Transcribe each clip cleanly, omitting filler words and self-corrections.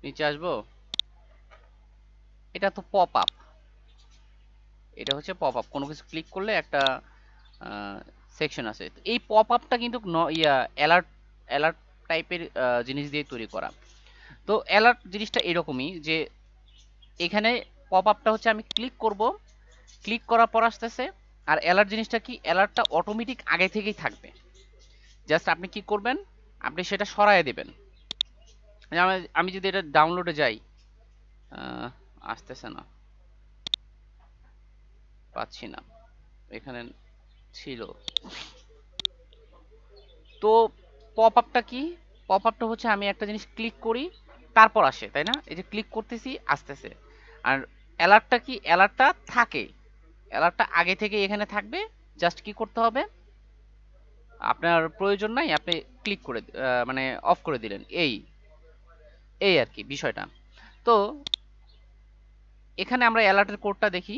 নিচে আসবো, এটা তো পপ আপ, এটা হচ্ছে পপ আপ, কোনো কিছু ক্লিক করলে একটা সেকশন আছে। তো এই পপ আপটা কিন্তু অ্যালার্ট অ্যালার্ট টাইপের জিনিস দিয়ে তৈরি করা। তো অ্যালার্ট জিনিসটা এরকমই যে এখানে পপ আপটা হচ্ছে আমি ক্লিক করব, ক্লিক করার পর আসতেছে। আর অ্যালার্ট জিনিসটা কি, অ্যালার্টটা অটোমেটিক আগে থেকেই থাকবে, জাস্ট আপনি কি করবেন, আপনি সেটা সরায় দেবেন। আমি যদি এটা ডাউনলোডে যাই, আহ, আসতেছে না, পাচ্ছি না, এখানে ছিল। তো পপ আপটা কি, পপ আপটা হচ্ছে আমি একটা জিনিস ক্লিক করি তারপর আসে, তাই না? এই যে ক্লিক করতেছি আসতেছে। আর অ্যালার্টটা কি, অ্যালার্টটা থাকে, অ্যালার্টটা আগে থেকে এখানে থাকবে, জাস্ট কি করতে হবে, আপনার প্রয়োজন নাই, আপনি ক্লিক করে মানে অফ করে দিলেন, এই এই আর কি বিষয়টা। তো এখানে আমরা অ্যালার্টের কোডটা দেখি।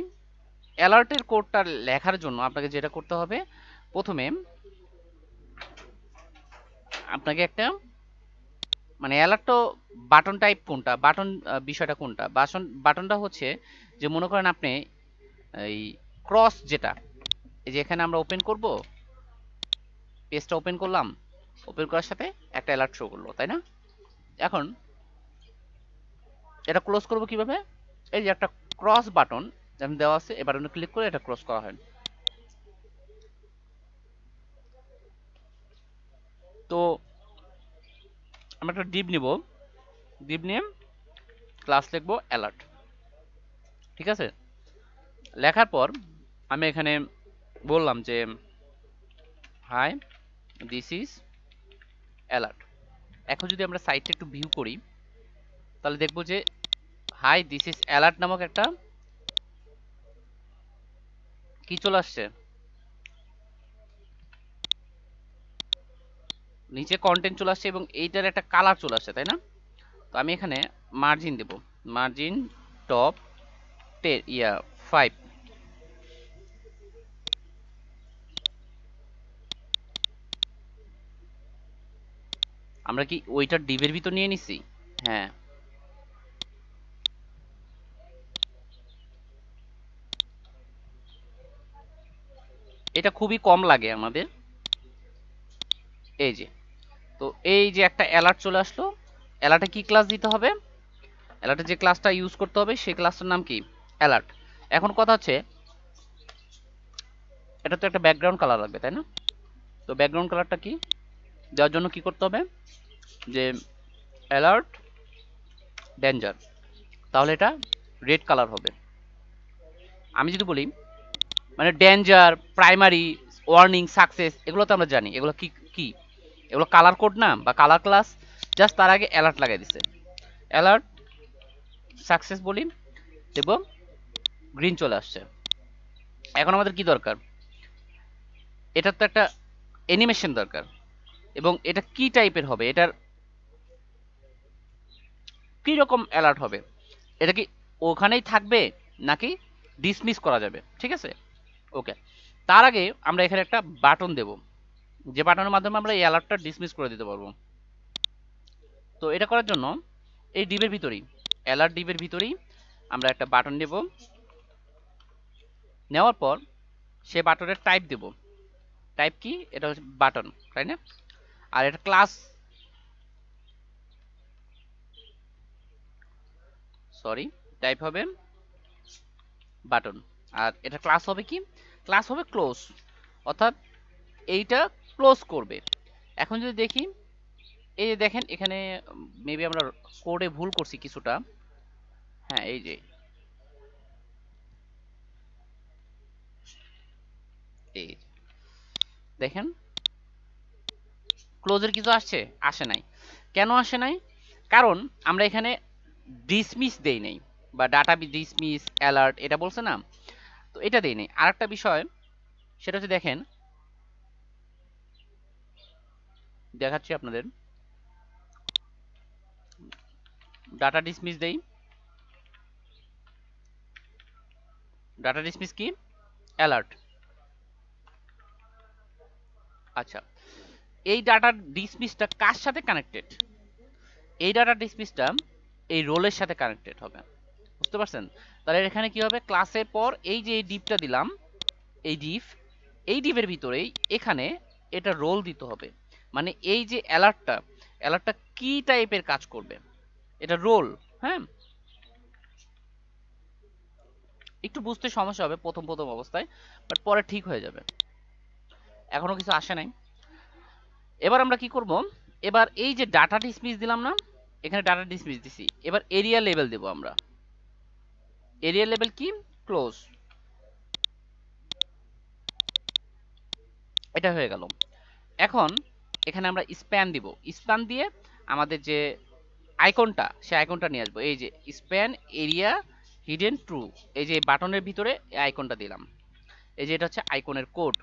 অ্যালার্টের কোডটা লেখার জন্য আপনাকে যেটা করতে হবে, প্রথমে আপনাকে একটা মানে অ্যালার্ট তো বাটন টাইপ কোনটা, বাটন বিষয়টা কোনটা, বাটনটা হচ্ছে যে মনে করেন আপনি এই ক্রস যেটা, এই যে এখানে আমরা ওপেন করব, পেজটা ওপেন করলাম, ওপেন করার সাথে একটা অ্যালার্ট শো করলো, তাই না? এখন এটা ক্লোজ করব কিভাবে, এই যে একটা ক্রস বাটন যেমন দেওয়া আছে, এই বাটনে ক্লিক করে এটা ক্রস করা হয়। তো আমরা একটা ডিপ নিব, ডিপ নিয়ে ক্লাস লিখবো অ্যালার্ট, ঠিক আছে? লেখার পর আমি এখানে বললাম যে হাই দিস ইজ অ্যালার্ট। এখন যদি আমরা সাইটটা একটু ভিউ করি, তাহলে দেখবো যে হাই দিস ইজ অ্যালার্ট নামক একটা কি চলে আসছে, নিচে কন্টেন্ট চলে আসছে এবং এইটার একটা কালার চলে আসছে, তাই না? তো আমি এখানে মার্জিন দেব, মার্জিন টপ 5। আমরা কি ওইটার ডিভের ভিতর নিয়ে নিছি? হ্যাঁ, এটা খুবই কম লাগে আমাদের। এই যে, তো এই যে একটা অ্যালার্ট চলে আসলো, অ্যালার্টে কি ক্লাস দিতে হবে, অ্যালার্টে যে ক্লাসটা ইউজ করতে হবে সেই ক্লাসটার নাম কি, অ্যালার্ট। এখন কথা হচ্ছে এটা তো একটা ব্যাকগ্রাউন্ড কালার লাগবে, তাই না? তো ব্যাকগ্রাউন্ড কালারটা কি দেওয়ার জন্য কি করতে হবে, যে অ্যালার্ট ডেঞ্জার, তাহলে এটা রেড কালার হবে। আমি যদি বলি মানে ডেঞ্জার, প্রাইমারি, ওয়ার্নিং, সাকসেস, এগুলো তো আমরা জানি, এগুলো কি কি, এগুলো কালার কোড না বা কালার ক্লাস, জাস্ট তার আগে অ্যালার্ট লাগাই দিছে, অ্যালার্ট সাকসেস বলি, দেখব গ্রিন চলে আসছে। এখন আমাদের কি দরকার, এটার তো একটা অ্যানিমেশন দরকার, এবং এটা কি টাইপের হবে, এটার কি রকম অ্যালার্ট হবে, এটা কি ওখানেই থাকবে নাকি ডিসমিস করা যাবে, ঠিক আছে? ওকে, তার আগে আমরা এখানে একটা বাটন দেব, যে বাটনের মাধ্যমে আমরা এই অ্যালার্টটা ডিসমিস করে দিতে পারবো। তো এটা করার জন্য এই ডিবের ভিতরেই, অ্যালার্ট ডিবের ভিতরেই আমরা একটা বাটন নেব, নেওয়ার পর সে বাটনের টাইপ দেব, টাইপ কি, এটা হচ্ছে বাটন, তাই না? আর এটা ক্লাস, সরি, টাইপ হবে বাটন। আর এটা ক্লাস হবে কি, ক্লাস হবে ক্লোজ, অর্থাৎ এইটা ক্লোজ করবে। এখন যদি দেখি, এই যে দেখেন এখানে মেবি আমরা কোডে ভুল করছি কিছুটা। হ্যাঁ, এই যে এই যে, দেখেন ক্লোজের কিছু আসছে, আসে নাই। কেন আসে নাই, কারণ আমরা এখানে ডিসমিস দেই নাই, বা ডাটা ডিসমিস অ্যালার্ট এটা বলছে না, তো এটা দেই নাই। আরেকটা বিষয় সেটা হচ্ছে দেখেন, দেখাচ্ছি আপনাদের, ডাটা ডিসমিস দেই, ডাটা ডিসমিস কি, অ্যালার্ট। আচ্ছা, এই ডাটা ডিসমিসটা কার সাথে কানেক্টেড, এই ডাটা ডিসমিসটা এই রোলের সাথে কানেক্টেড হবে। বুঝতে পারছেন? তাহলে এখানে কি হবে, ক্লাসের পর এই যে এই ডিপটা দিলাম, এই ডিপ, এই ডিপের ভিতরেই এখানে এটা রোল দিতে হবে। মানে এই যে অ্যালার্টটা কি টাইপের কাজ করবে, এটা রোল। হ্যাঁ, একটু বুঝতে সমস্যা হবে প্রথম প্রথম অবস্থায়, বাট পরে ঠিক হয়ে যাবে। এখনো কিছু আসে নাই। এবার আমরা কি করব, এবার এই যে ডাটা ডিসমিস দিলাম না, এখানে ডাটা ডিসমিস দিছি, এবার এরিয়া লেভেল দেব আমরা। এরিয়া লেভেল কি, ক্লোজ। এটা হয়ে গেল। এখন এখানে আমরা স্প্যান দিব, স্প্যান দিয়ে আমাদের যে আইকনটা, সে আইকনটা নিয়ে আসবো। এই যে স্প্যান এরিয়া হিডেন ট্রু, এই যে বাটনের ভিতরে এই আইকনটা দিলাম। এই যে এটা হচ্ছে আইকনের কোড।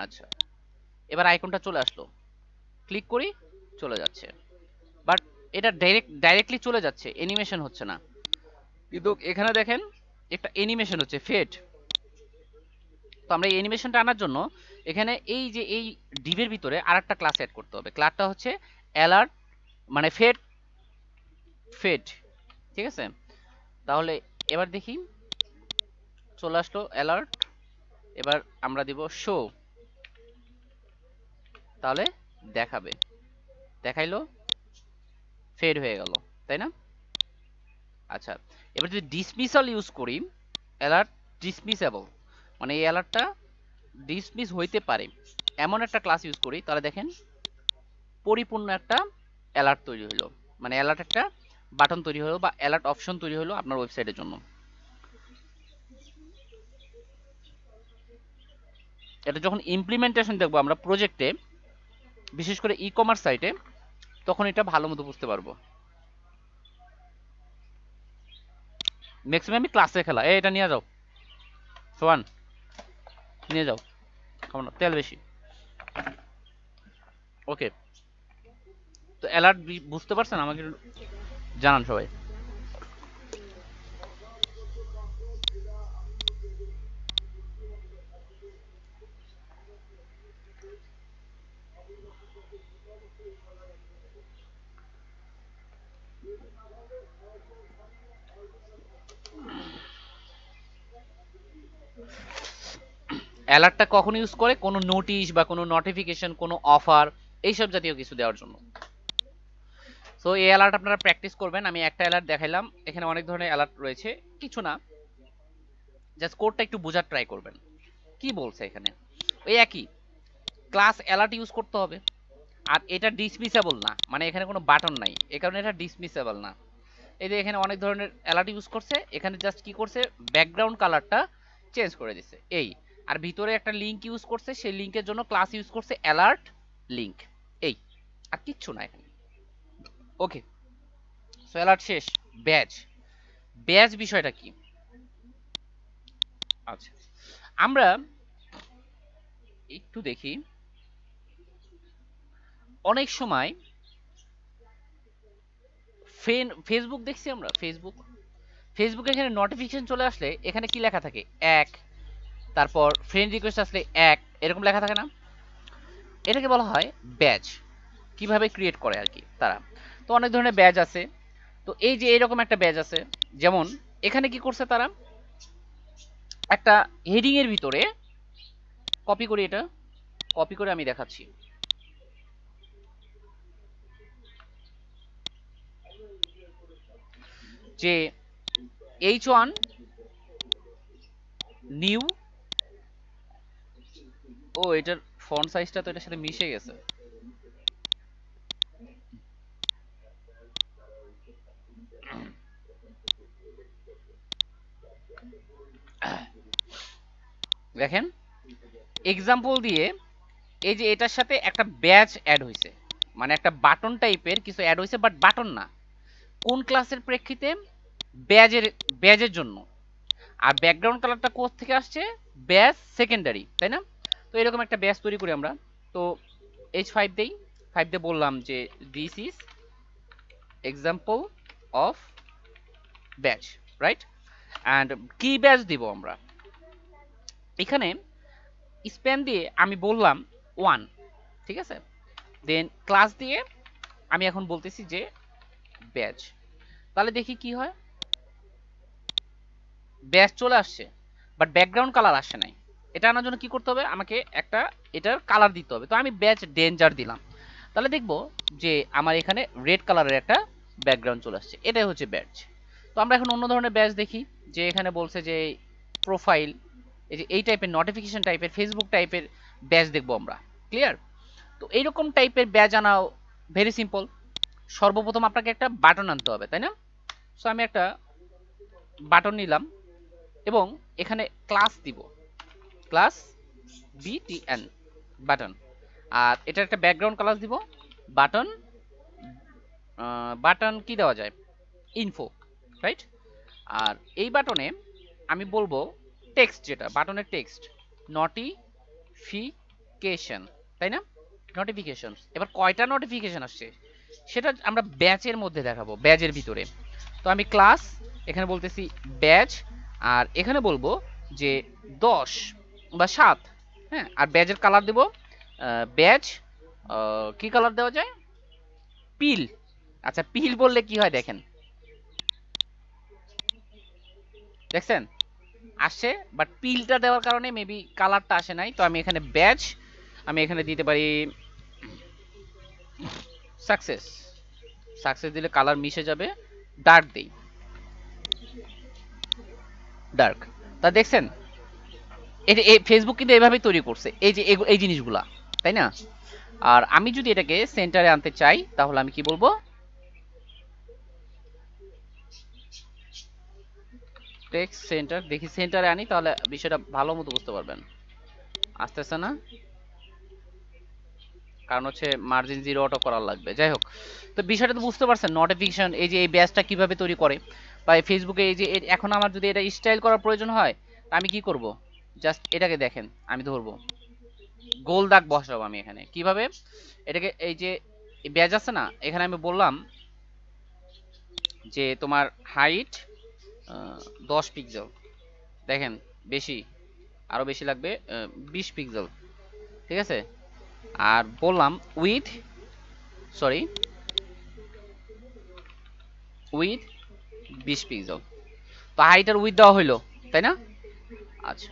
আচ্ছা, এবার আইকনটা চলে আসলো, ক্লিক করি, চলে যাচ্ছে। বাট এটা ডাইরেক্টলি চলে যাচ্ছে, অ্যানিমেশন হচ্ছে না। কিন্তু এখানে দেখেন একটা অ্যানিমেশন হচ্ছে, ফেড। তো আমরা এই অ্যানিমেশনটা আনার জন্য এখানে এই যে এই ডিভের ভিতরে আরেকটা ক্লাস অ্যাড করতে হবে। ক্লাসটা হচ্ছে অ্যালার্ট, মানে ফেড, ফেড। ঠিক আছে, তাহলে এবার দেখি চলে আসলো অ্যালার্ট। এবার আমরা দিব শো, তাহলে দেখাবে, দেখাইলো, ফেড হয়ে গেল, তাই না? আচ্ছা, এবার যদি ডিসমিসাল ইউজ করি, অ্যালার্ট ডিসমিসেবল, মানে এই অ্যালার্টটা ডিসমিস হইতে পারে এমন একটা ক্লাস ইউজ করি, তাহলে দেখেন পরিপূর্ণ একটা অ্যালার্ট তৈরি হলো, মানে অ্যালার্ট একটা বাটন তৈরি হলো বা অ্যালার্ট অপশন তৈরি হলো আপনার ওয়েবসাইটের জন্য। এটা যখন ইমপ্লিমেন্টেশন দেখবো আমরা প্রজেক্টে, বিশেষ করে ই কমার্স সাইটে, তখন এটা ভালো মতো বুঝতে পারবো। ম্যাক্সিমাম ক্লাসে খেলা, এটা নিয়ে যাও সোয়ান, নিয়ে যাও, খাবো না, তেল বেশি। ওকে, তো অ্যালার্ট বুঝতে পারছেন? আমাকে জানান সবাই। অ্যালার্টটা কখন ইউজ করে, কোনো নোটিশ বা কোনো নোটিফিকেশন, কোনো অফার, এইসব জাতীয় কিছু দেওয়ার জন্য। সো এই অ্যালার্ট আপনারা প্র্যাকটিস করবেন। আমি একটা অ্যালার্ট দেখাইলাম, এখানে অনেক ধরনের অ্যালার্ট রয়েছে, কিছু না, জাস্ট কোডটা একটু বোঝার ট্রাই করবেন কি বলছে এখানে। ওই একই ক্লাস অ্যালার্ট ইউজ করতে হবে, আর এটা ডিসমিসেবল না, মানে এখানে কোনো বাটন নাই, এই কারণে এটা ডিসমিসেবল না। এই যে এখানে অনেক ধরনের অ্যালার্ট ইউজ করছে, এখানে জাস্ট কি করছে, ব্যাকগ্রাউন্ড কালারটা চেঞ্জ করে দিচ্ছে এই, আর ভিতরে একটা লিংক ইউজ করছে, সেই লিংকের জন্য ক্লাস ইউজ করছে অ্যালার্ট লিংক, এই, আর কিচ্ছু না এখানে। ওকে, সো অ্যালার্ট শেষ। ব্যাজ, ব্যাজ বিষয়টা কি? আচ্ছা, আমরা একটু দেখি, অনেক সময় ফেসবুক দেখছি আমরা, ফেসবুকে এখানে নোটিফিকেশন চলে আসলে এখানে কি লেখা থাকে, এক, তারপর ফ্রেন্ড রিকোয়েস্ট আসলে এক, এরকম লেখা থাকে না? এটাকে বলা হয় ব্যাজ। কিভাবে ক্রিয়েট করে আর কি তারা। তো অনেক ধরনের ব্যাজ আছে, তো এই যে এরকম একটা ব্যাজ আছে, যেমন এখানে কি করছে তারা, একটা হেডিং এর ভিতরে, কপি করে, এটা কপি করে আমি দেখাচ্ছি, যে H1 নিউ, ও এটার ফন্ট সাইজটা তো এটার সাথে মিশে গেছে। দেখেন এক্সাম্পল দিয়ে, এই যে এটার সাথে একটা ব্যাজ অ্যাড হয়েছে, মানে একটা বাটন টাইপের কিছু অ্যাড হয়েছে, বাট বাটন না। কোন ক্লাসের প্রেক্ষিতে? ব্যাজের, ব্যাজের জন্য। আর ব্যাকগ্রাউন্ড কালারটা কোথ থেকে আসছে, ব্যাজ সেকেন্ডারি, তাই না? তো এরকম একটা ব্যাজ তৈরি করি আমরা। তো H5 দেই, 5 দিয়ে বললাম যে this is example of badge, right? And কি ব্যাজ দিব আমরা এখানে, স্প্যান দিয়ে আমি বললাম 1, ঠিক আছে? দেন ক্লাস দিয়ে আমি এখন বলতেছি যে ব্যাজ, তাহলে দেখি কি হয়, ব্যাচ চলে আসছে বাট ব্যাকগ্রাউন্ড কালার আসে নাই। এটা আনার জন্য কি করতে হবে, আমাকে একটা এটার কালার দিতে হবে। তো আমি ব্যাচ ডেঞ্জার দিলাম, তাহলে দেখবো যে আমার এখানে রেড কালারের একটা ব্যাকগ্রাউন্ড চলে আসছে। এটাই হচ্ছে ব্যাচ। তো আমরা এখন অন্য ধরনের ব্যাচ দেখি, যে এখানে বলছে যে প্রোফাইল, এই যে এই টাইপের নোটিফিকেশন টাইপের ফেসবুক টাইপের ব্যাচ দেখবো আমরা। ক্লিয়ার? তো এইরকম টাইপের ব্যাচ আনাও ভেরি সিম্পল। সর্বপ্রথম আপনাকে একটা বাটন আনতে হবে, তাই না? সো আমি একটা বাটন নিলাম এবং এখানে ক্লাস দিব, ক্লাস বিটিএন বাটন। আর এটা একটা ব্যাকগ্রাউন্ড ক্লাস দিব বাটন। বাটন কি দেওয়া যায়, ইনফো, রাইট? আর এই বাটনে আমি বলবো টেক্সট, যেটা বাটনের টেক্সট নোটিফিকেশন, তাই না? নোটিফিকেশন। এবার কয়টা নোটিফিকেশন আসছে সেটা আমরা ব্যাচের মধ্যে দেখাবো, ব্যাচের ভিতরে। তো আমি ক্লাস এখানে বলতেছি ব্যাচ, আর এখানে বলবো যে 10 বা 7। হ্যাঁ, আর ব্যাচের কালার দেব ব্যাচ, কি কালার দেওয়া যায়, পিল। আচ্ছা, পিল বললে কি হয় দেখেন, দেখছেন আসছে, বাট পিলটা দেওয়ার কারণে মেবি কালারটা আসে নাই। তো আমি এখানে ব্যাচ, আমি এখানে দিতে পারি সাকসেস। সাকসেস দিলে কালার মিশে যাবে। ডার্ক দেই, ডার্ক। তা দেখছেন এটা ফেসবুক কিন্তু এভাবেই তৈরি করছে, এই যে এই জিনিসগুলা, তাই না? আর আমি যদি এটাকে সেন্টারে আনতে চাই তাহলে আমি কি বলবো, টেক্সট সেন্টার। দেখি সেন্টারে আনি তাহলে বিষয়টা ভালো মতো বুঝতে পারবেন। আসতেছে না, কারণ হচ্ছে মার্জিন জিরো অটো করার লাগবে। যাই হোক, তো বিষয়টা তো বুঝতে পারছেন, নোটিফিকেশন এই যে এই ব্যাচটা কিভাবে তৈরি করে, বা ফেসবুকে এই যে এখন আমার যদি এটা স্টাইল করার প্রয়োজন হয় আমি কি করব, জাস্ট এটাকে দেখেন, আমি ধরবো গোল দাগ বসাবো আমি এখানে। কিভাবে এটাকে, এই যে ব্যাচ আছে না, এখানে আমি বললাম যে তোমার হাইট 10 পিক্সেল, দেখেন বেশি, আরো বেশি লাগবে 20 পিক্সেল, ঠিক আছে? আর বললাম উইথ, সরি, উইথ 20 পিক্সেল। তো হাইট আর উইথ দেওয়া হইলো, তাই না? আচ্ছা,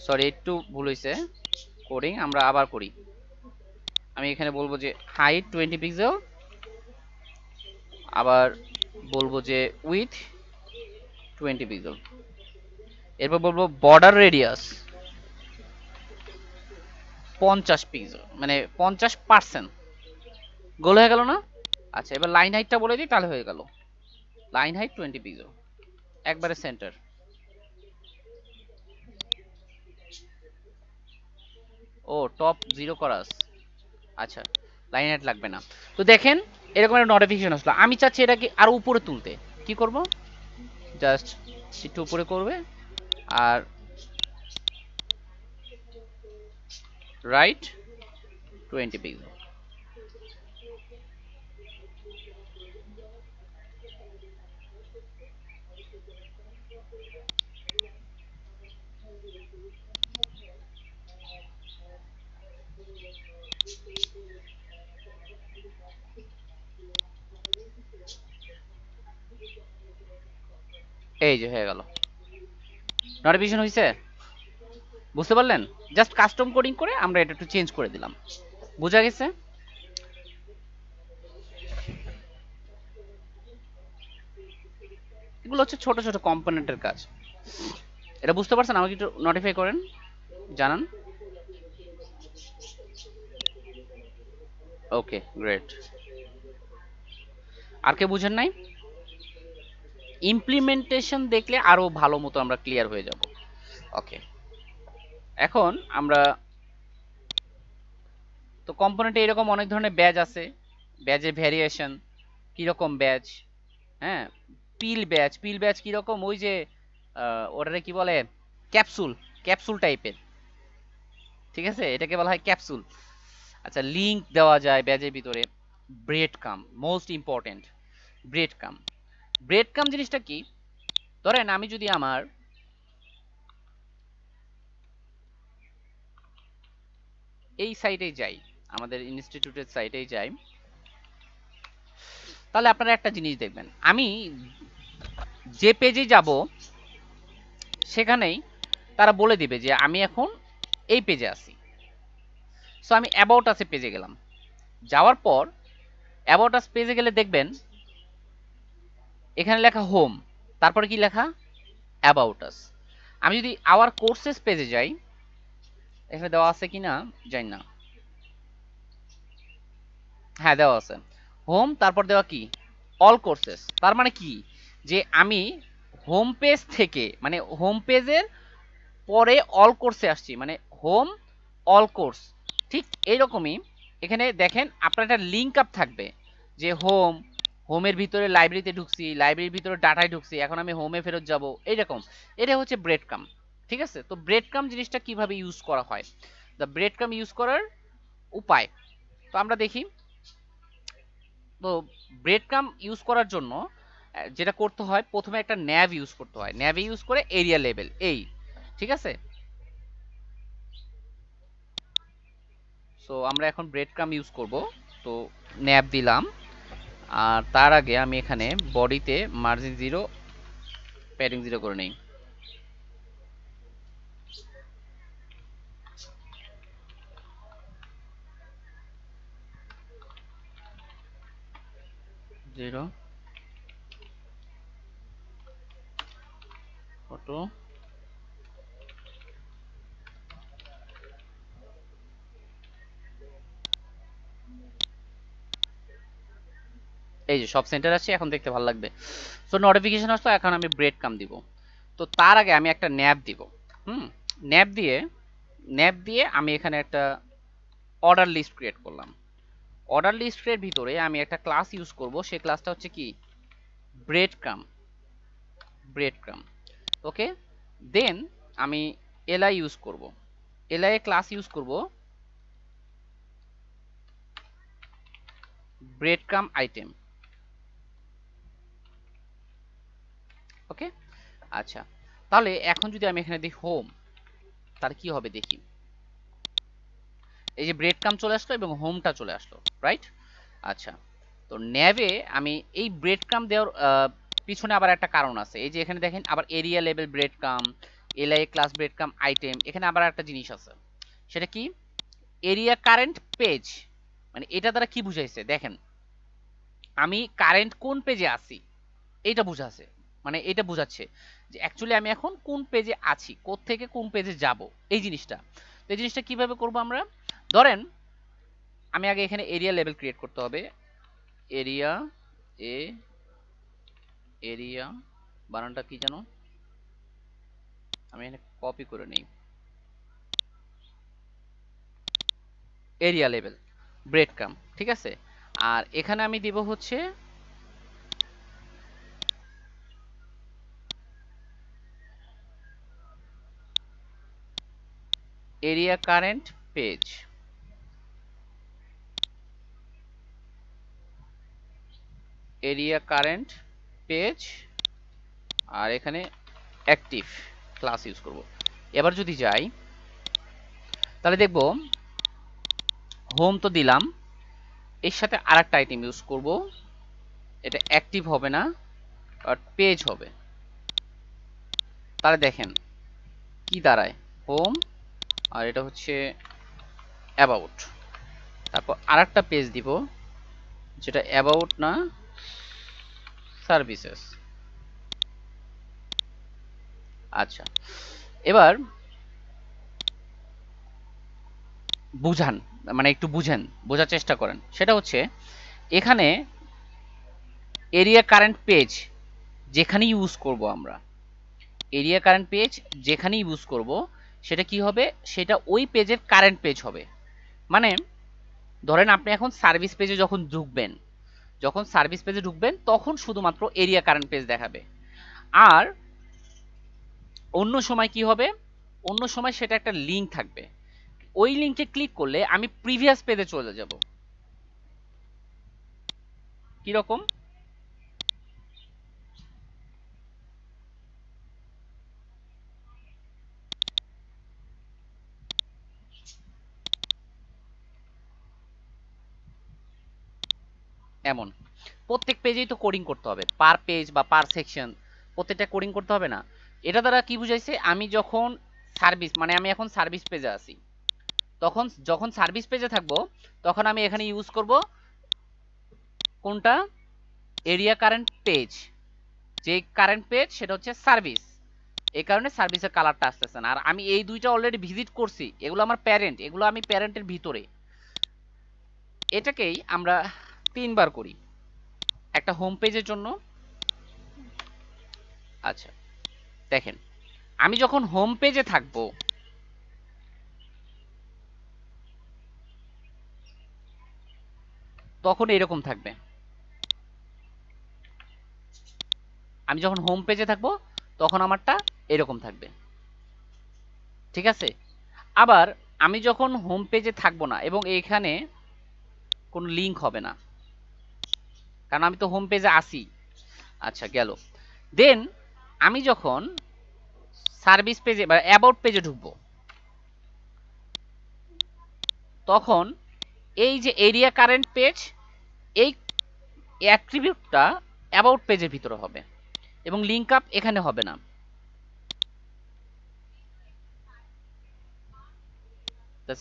সরি একটু ভুল হয়েছে, কোডিং আমরা আবার করি। আমি এখানে বলবো যে হাইট 20 পিক্সেল, আবার বলবো যে উইথ 20 পিক্সেল। এরপর বলবো বর্ডার রেডিয়াস 50 পিক্সেল, মানে 50%। গোল হয়ে গেল না? আচ্ছা, এবার লাইন হাইটটা বলে দিই তাহলে হয়ে গেল। লাইন হাইট 20 পিক্সেল, একবারে সেন্টার। ও টপ জিরো করা আছে। আচ্ছা, লাইন হাইট লাগবে না। তো দেখেন এরকম একটা নোটিফিকেশন আসলো, আমি চাচ্ছি এটাকে আরো উপরে তুলতে। কি করব, জাস্ট একটু উপরে করবে, আর রাইট 20 পিক্সেল। এই যে হয়ে গেল, নোটিফিকেশন হয়েছে, বুঝতে পারলেন? জাস্ট কাস্টম কোডিং করে আমরা এটা একটু চেঞ্জ করে দিলাম। বোঝা গেছে? এগুলো হচ্ছে ছোট ছোট কম্পোনেন্টের কাজ। এটা বুঝতে পারছেন? আমাকে একটু নোটিফাই করেন, জানান। ওকে, গ্রেট। আর কে বুঝেন নাই? ইমপ্লিমেন্টেশন দেখলে আরো ভালো মতো আমরা ক্লিয়ার হয়ে যাব। ওকে, এখন আমরা তো কম্পোনেন্টে এরকম অনেক ধরনের ব্যাজ আছে, ব্যাজের ভ্যারিয়েশন কিরকম ব্যাজ, হ্যাঁ, পিল ব্যাজ। পিল ব্যাজ কিরকম, ওই যে ওটারে কি বলে, ক্যাপসুল, ক্যাপসুল টাইপের, ঠিক আছে, এটাকে বলা হয় ক্যাপসুল। আচ্ছা, লিংক দেওয়া যায় ব্যাজের ভিতরে। ব্রেড কাম, মোস্ট ইম্পর্টেন্ট, ব্রেড কাম। ব্রেড কাম জিনিসটা কি, ধরেন আমি যদি আমার এই সাইটে যাই, আমাদের ইনস্টিটিউটের সাইটেই যাই, তাহলে আপনারা একটা জিনিস দেখবেন, আমি যে পেজে যাব সেখানেই তারা বলে দিবে যে আমি এখন এই পেজে আছি। সো আমি অ্যাবাউট আস পেজে গেলাম, যাওয়ার পর অ্যাবাউট আস পেজে গেলে দেখবেন এখানে লেখা হোম, তারপরে কি লেখা অ্যাবাউট আস। আমি যদি আওয়ার কোর্সেস পেজে যাই, এখানে দেওয়া আছে কি না জানি না, হ্যাঁ দেওয়া আছে হোম, তারপর দেওয়া কি অল কোর্সেস। তার মানে কি যে আমি হোম পেজ থেকে, মানে হোম পেজের পরে অল কোর্সে আসছি, মানে হোম অল কোর্স। ঠিক এইরকমই এখানে দেখেন আপনার একটা লিঙ্ক আপ থাকবে যে হোমের ভিতরে লাইব্রেরিতে ঢুকছি, লাইব্রেরির ভিতরে ডাটায় ঢুকছি, এখন আমি হোমে ফেরত যাব, এইরকম। এটা হচ্ছে ব্রেড কাম। ঠিক আছে, তো ব্রেড কাম জিনিসটা কিভাবে ইউজ করা হয়, দ্য ব্রেড কাম ইউজ করার উপায় তো আমরা দেখি। তো ব্রেড কাম ইউজ করার জন্য যেটা করতে হয়, প্রথমে একটা ন্যাভ ইউজ করতে হয়, ন্যাভ ইউজ করে এরিয়া লেভেল এই, ঠিক আছে। সো আমরা এখন ব্রেড কাম ইউজ করব, তো ন্যাভ দিলাম। আর তার আগে আমি এখানে বডিতে মার্জিন 0 প্যাডিং 0 করে নেই। জিরো ফটো, এই যে সব সেন্টার আছে, এখন দেখতে ভালো লাগবে। সো নোটিফিকেশন আসলো, এখন আমি ব্রেড কাম দিব। তো তার আগে আমি একটা ন্যাপ দিব। হুম, ন্যাপ দিয়ে আমি এখানে একটা অর্ডার লিস্ট ক্রিয়েট করলাম। অর্ডার লিস্টের ভিতরে আমি একটা ক্লাস ইউজ করব, সেই ক্লাসটা হচ্ছে কি ব্রেড কাম, ব্রেড কাম। ওকে, দেন আমি এলআই ইউজ করব, এলআই ক্লাস ইউজ করব ব্রেড কাম আইটেম। ওকে, আচ্ছা, তাহলে এখন যদি আমি এখানে দিই হোম, তার কি হবে দেখি। এই যে ব্রেড কাম চলে আসলো এবং হোমটা চলে আসলো, রাইট। আচ্ছা, তো ন্যাভে আমি এই ব্রেড কাম দেওয়ার পিছনে আবার একটা কারণ আছে। এই যে এখানে দেখেন আবার এরিয়া লেভেল ব্রেড কাম, এলআই ক্লাস ব্রেড কাম আইটেম, এখানে আবার একটা জিনিস আছে, সেটা কি এরিয়া কারেন্ট পেজ। মানে এটা দ্বারা কি বুঝাইছে দেখেন, আমি কারেন্ট কোন পেজে আছি এটা বুঝাচ্ছে, মানে এটা বোঝাচ্ছে যে অ্যাকচুয়ালি আমি এখন কোন পেজে আছি, কোত্থেকে কোন পেজে যাব, এই জিনিসটা। তো এই জিনিসটা কিভাবে করব আমরা, ধরেন আমি আগে এখানে এরিয়া লেভেল ক্রিয়েট করতে হবে, এরিয়া এ, এরিয়া বানানটা কি জানো, আমি এখানে কপি করে নিই, এরিয়া লেভেল ব্রেড কাম, ঠিক আছে। আর এখানে আমি দিব হচ্ছে area current page, area current page, আর এখানে অ্যাক্টিভ ক্লাস ইউজ করব। এবার যদি যাই তাহলে দেখব হোম তো দিলাম, এর সাথে আরেকটা আইটেম ইউজ করব, এটা অ্যাক্টিভ হবে না বাট পেজ হবে। তাহলে দেখেন কি দাঁড়ায়, হোম আর এটা হচ্ছে অ্যাবাউট, তারপর আরেকটা পেজ দিব যেটা অ্যাবাউট না, সার্ভিসেস। আচ্ছা, এবার বুঝান, মানে একটু বুঝেন, বোঝার চেষ্টা করেন। সেটা হচ্ছে এখানে এরিয়া কারেন্ট পেজ যেখানে ইউজ করব আমরা, এরিয়া কারেন্ট পেজ যেখানে ইউজ করব সেটা কি হবে, সেটা ওই পেজের কারেন্ট পেজ হবে। মানে ধরেন আপনি এখন সার্ভিস পেজে যখন ঢুকবেন, যখন সার্ভিস পেজে ঢুকবেন তখন শুধুমাত্র এরিয়া কারেন্ট পেজ দেখাবে। আর অন্য সময় কি হবে, অন্য সময় সেটা একটা লিঙ্ক থাকবে, ওই লিঙ্কে ক্লিক করলে আমি প্রিভিয়াস পেজে চলে যাব। কি রকম, এমন প্রত্যেক পেজেই তো কোডিং করতে হবে, পার পেজ বা পার সেকশন প্রত্যেকটা কোডিং করতে হবে না। এটা দ্বারা কি বুঝাইছে, আমি যখন সার্ভিস মানে আমি এখন সার্ভিস পেজে আছি, তখন যখন সার্ভিস পেজে থাকবো তখন আমি এখানে ইউজ করব কোনটা, এরিয়া কারেন্ট পেজ। যে কারেন্ট পেজ সেটা হচ্ছে সার্ভিস, এই কারণে সার্ভিসের কালারটা আসতেছে না। আর আমি এই দুইটা অলরেডি ভিজিট করছি, এগুলো আমার প্যারেন্ট, এগুলো আমি প্যারেন্টের ভিতরে। এটাকেই আমরা তিনবার করি একটা হোম পেজের জন্য। আচ্ছা দেখেন, আমি যখন হোম পেজে থাকবো তখন এরকম থাকবে। আমি যখন হোম পেজে থাকবো তখন আমারটা এরকম থাকবে, ঠিক আছে। আবার আমি যখন হোম পেজে থাকবো না এবং এখানে কোনো লিংক হবে না, কারণ আমি তো হোম পেজে আসি। আচ্ছা গেল। দেন আমি যখন সার্ভিস পেজে বা অ্যাবাউট পেজে ঢুকবো তখন এই যে এরিয়া কারেন্ট পেজ, এই অ্যাট্রিবিউটটা অ্যাবাউট পেজের ভিতরে হবে এবং লিংক আপ এখানে হবে না।